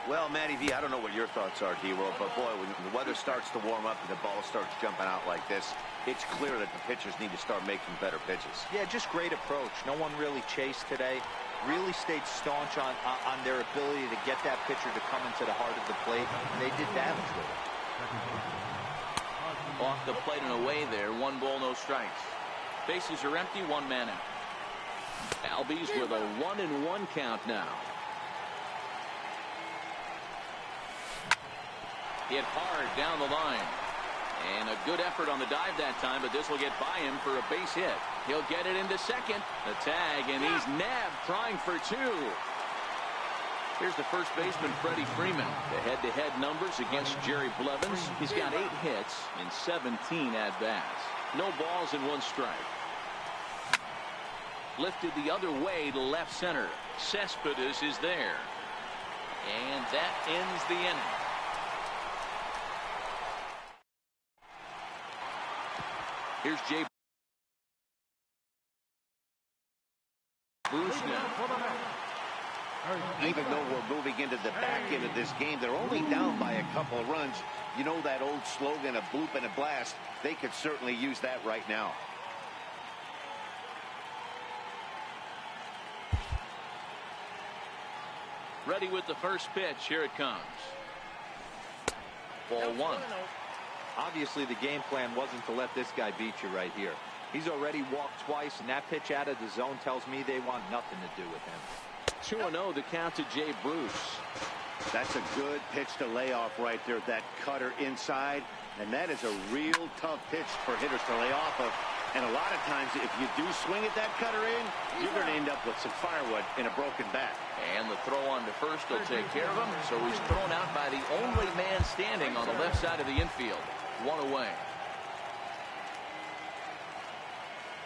Well, Matty V, I don't know what your thoughts are, D-World, but boy, when the weather starts to warm up and the ball starts jumping out like this, it's clear that the pitchers need to start making better pitches. Yeah, just great approach. No one really chased today. Really stayed staunch on their ability to get that pitcher to come into the heart of the plate, and they did damage with it. Off the plate and away there. 1 ball, no strikes. Bases are empty, 1 man out. Albies with a 1-1 count now. Hit hard down the line. And a good effort on the dive that time, but this will get by him for a base hit. He'll get it into second. The tag, and he's nabbed, trying for 2. Here's the first baseman, Freddie Freeman. The head-to-head numbers against Jerry Blevins. He's got 8 hits in 17 at-bats. No balls and 1 strike. Lifted the other way to left center. Cespedes is there. And that ends the inning. Here's Jay Bruce now. Even though we're moving into the back end of this game, they're only down by a couple of runs. You know that old slogan, a bloop and a blast? They could certainly use that right now. Ready with the first pitch. Here it comes. Ball 1. Obviously, the game plan wasn't to let this guy beat you right here. He's already walked twice, and that pitch out of the zone tells me they want nothing to do with him. 2-0 the count to Jay Bruce. That's a good pitch to lay off right there. That cutter inside. And that is a real tough pitch for hitters to lay off of. And a lot of times, if you do swing at that cutter in, you're going to end up with some firewood in a broken bat. And the throw on to first will take care of him. So he's thrown out by the only man standing on the left side of the infield. 1 away.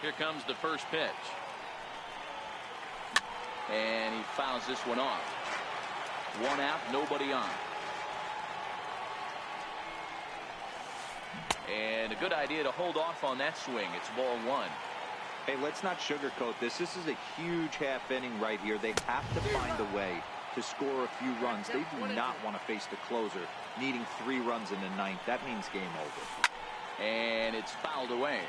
Here comes the first pitch. And he fouls this one off. 1 out, nobody on. And a good idea to hold off on that swing. It's ball 1. Hey, let's not sugarcoat this. This is a huge half inning right here. They have to find a way to score a few runs. They do not want to face the closer needing 3 runs in the 9th. That means game over. And it's fouled away.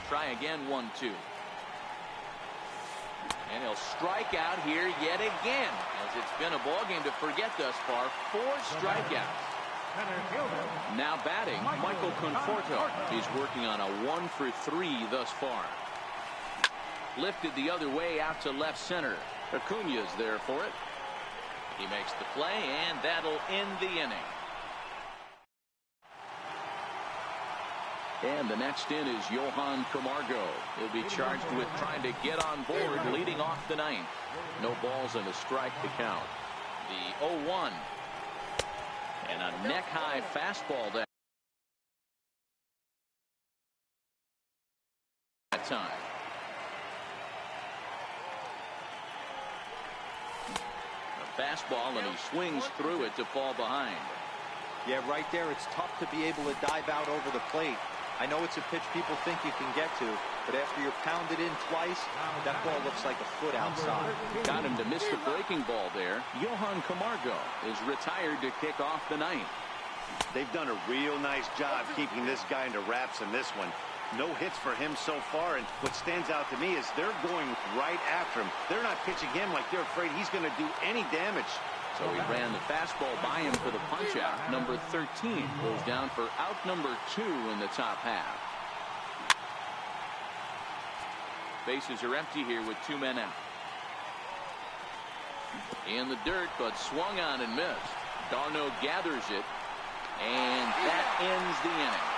Try again, 1-2. And he'll strike out here yet again, as it's been a ball game to forget thus far. 4 strikeouts. Now batting, Michael Conforto. He's working on a 1 for 3 thus far. Lifted the other way out to left center. Acuna's there for it. He makes the play, and that'll end the inning. And the next in is Johan Camargo. He'll be charged with trying to get on board leading off the 9th. No balls and a strike to count. The 0-1. And a neck-high fastball that time. A fastball, and he swings through it to fall behind. Yeah, right there, it's tough to be able to dive out over the plate. I know it's a pitch people think you can get to, but after you're pounded in twice, that ball looks like a foot outside. Got him to miss the breaking ball there. Johan Camargo is retired to kick off the 9th. They've done a real nice job keeping this guy into wraps in this one. No hits for him so far, and what stands out to me is they're going right after him. They're not pitching him like they're afraid he's going to do any damage. So he ran the fastball by him for the punch-out. Number 13 goes down for out number 2 in the top half. Bases are empty here with 2 men out. In the dirt, but swung on and missed. Darno gathers it, and that ends the inning.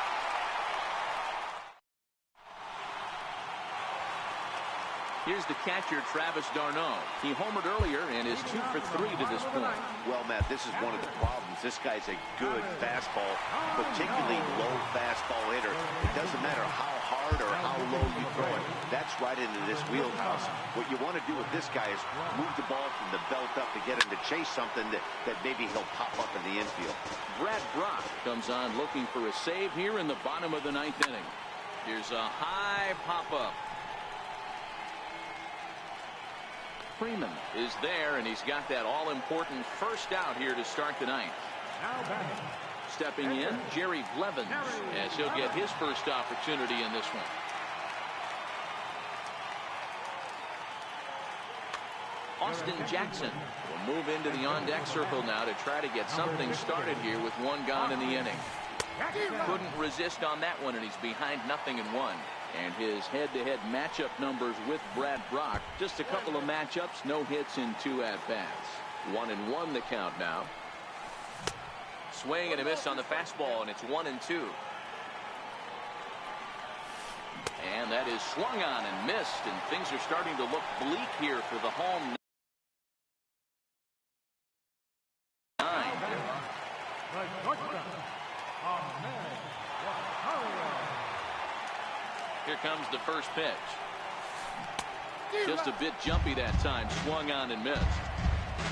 Here's the catcher, Travis d'Arnaud. He homered earlier and is 2 for 3 to this point. Well, Matt, this is one of the problems. This guy's a good fastball, particularly low fastball hitter. It doesn't matter how hard or how low you throw it. That's right into this wheelhouse. What you want to do with this guy is move the ball from the belt up to get him to chase something that maybe he'll pop up in the infield. Brad Brock comes on looking for a save here in the bottom of the 9th inning. Here's a high pop-up. Freeman is there, and he's got that all-important first out here to start the 9th. Stepping in, Jerry Blevins, as he'll get his first opportunity in this one. Austin Jackson will move into the on-deck circle now to try to get something started here with 1 gone in the inning. Couldn't resist on that one, and he's behind 0-1. And his head-to-head matchup numbers with Brad Brock, just a couple of matchups, no hits in 2 at-bats. 1-1 the count now. Swing and a miss on the fastball, and it's 1-2. And that is swung on and missed, and things are starting to look bleak here for the home. Here comes the first pitch. Just a bit jumpy that time. Swung on and missed.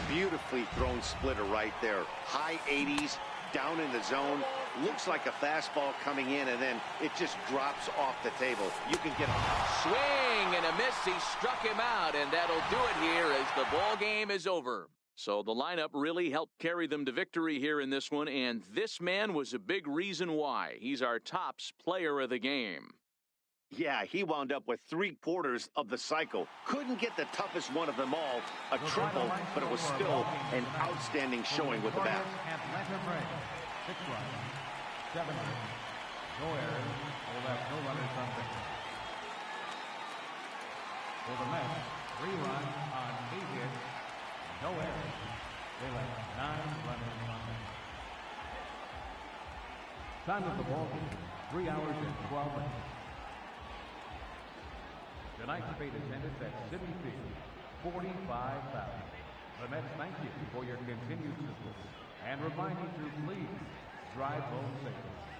Beautifully thrown splitter right there. High 80s, down in the zone. Looks like a fastball coming in, and then it just drops off the table. You can get a swing and a miss. He struck him out, and that'll do it here as the ball game is over. So the lineup really helped carry them to victory here in this one, and this man was a big reason why. He's our tops player of the game. Yeah, he wound up with 3/4 of the cycle. Couldn't get the toughest one of them all, a triple, but it was still an outstanding showing with the bat. Atlanta Braves, 6 runs, 7 hits, no errors. They left no runners on base. For the Mets, 3 runs on 8 hits, no errors. They left 9 runners on base. Time of the ball game, 3 hours and 12 minutes. Tonight's paid attendance at Citi Field, 45,000. The Mets thank you for your continued support and remind you to please drive home safely.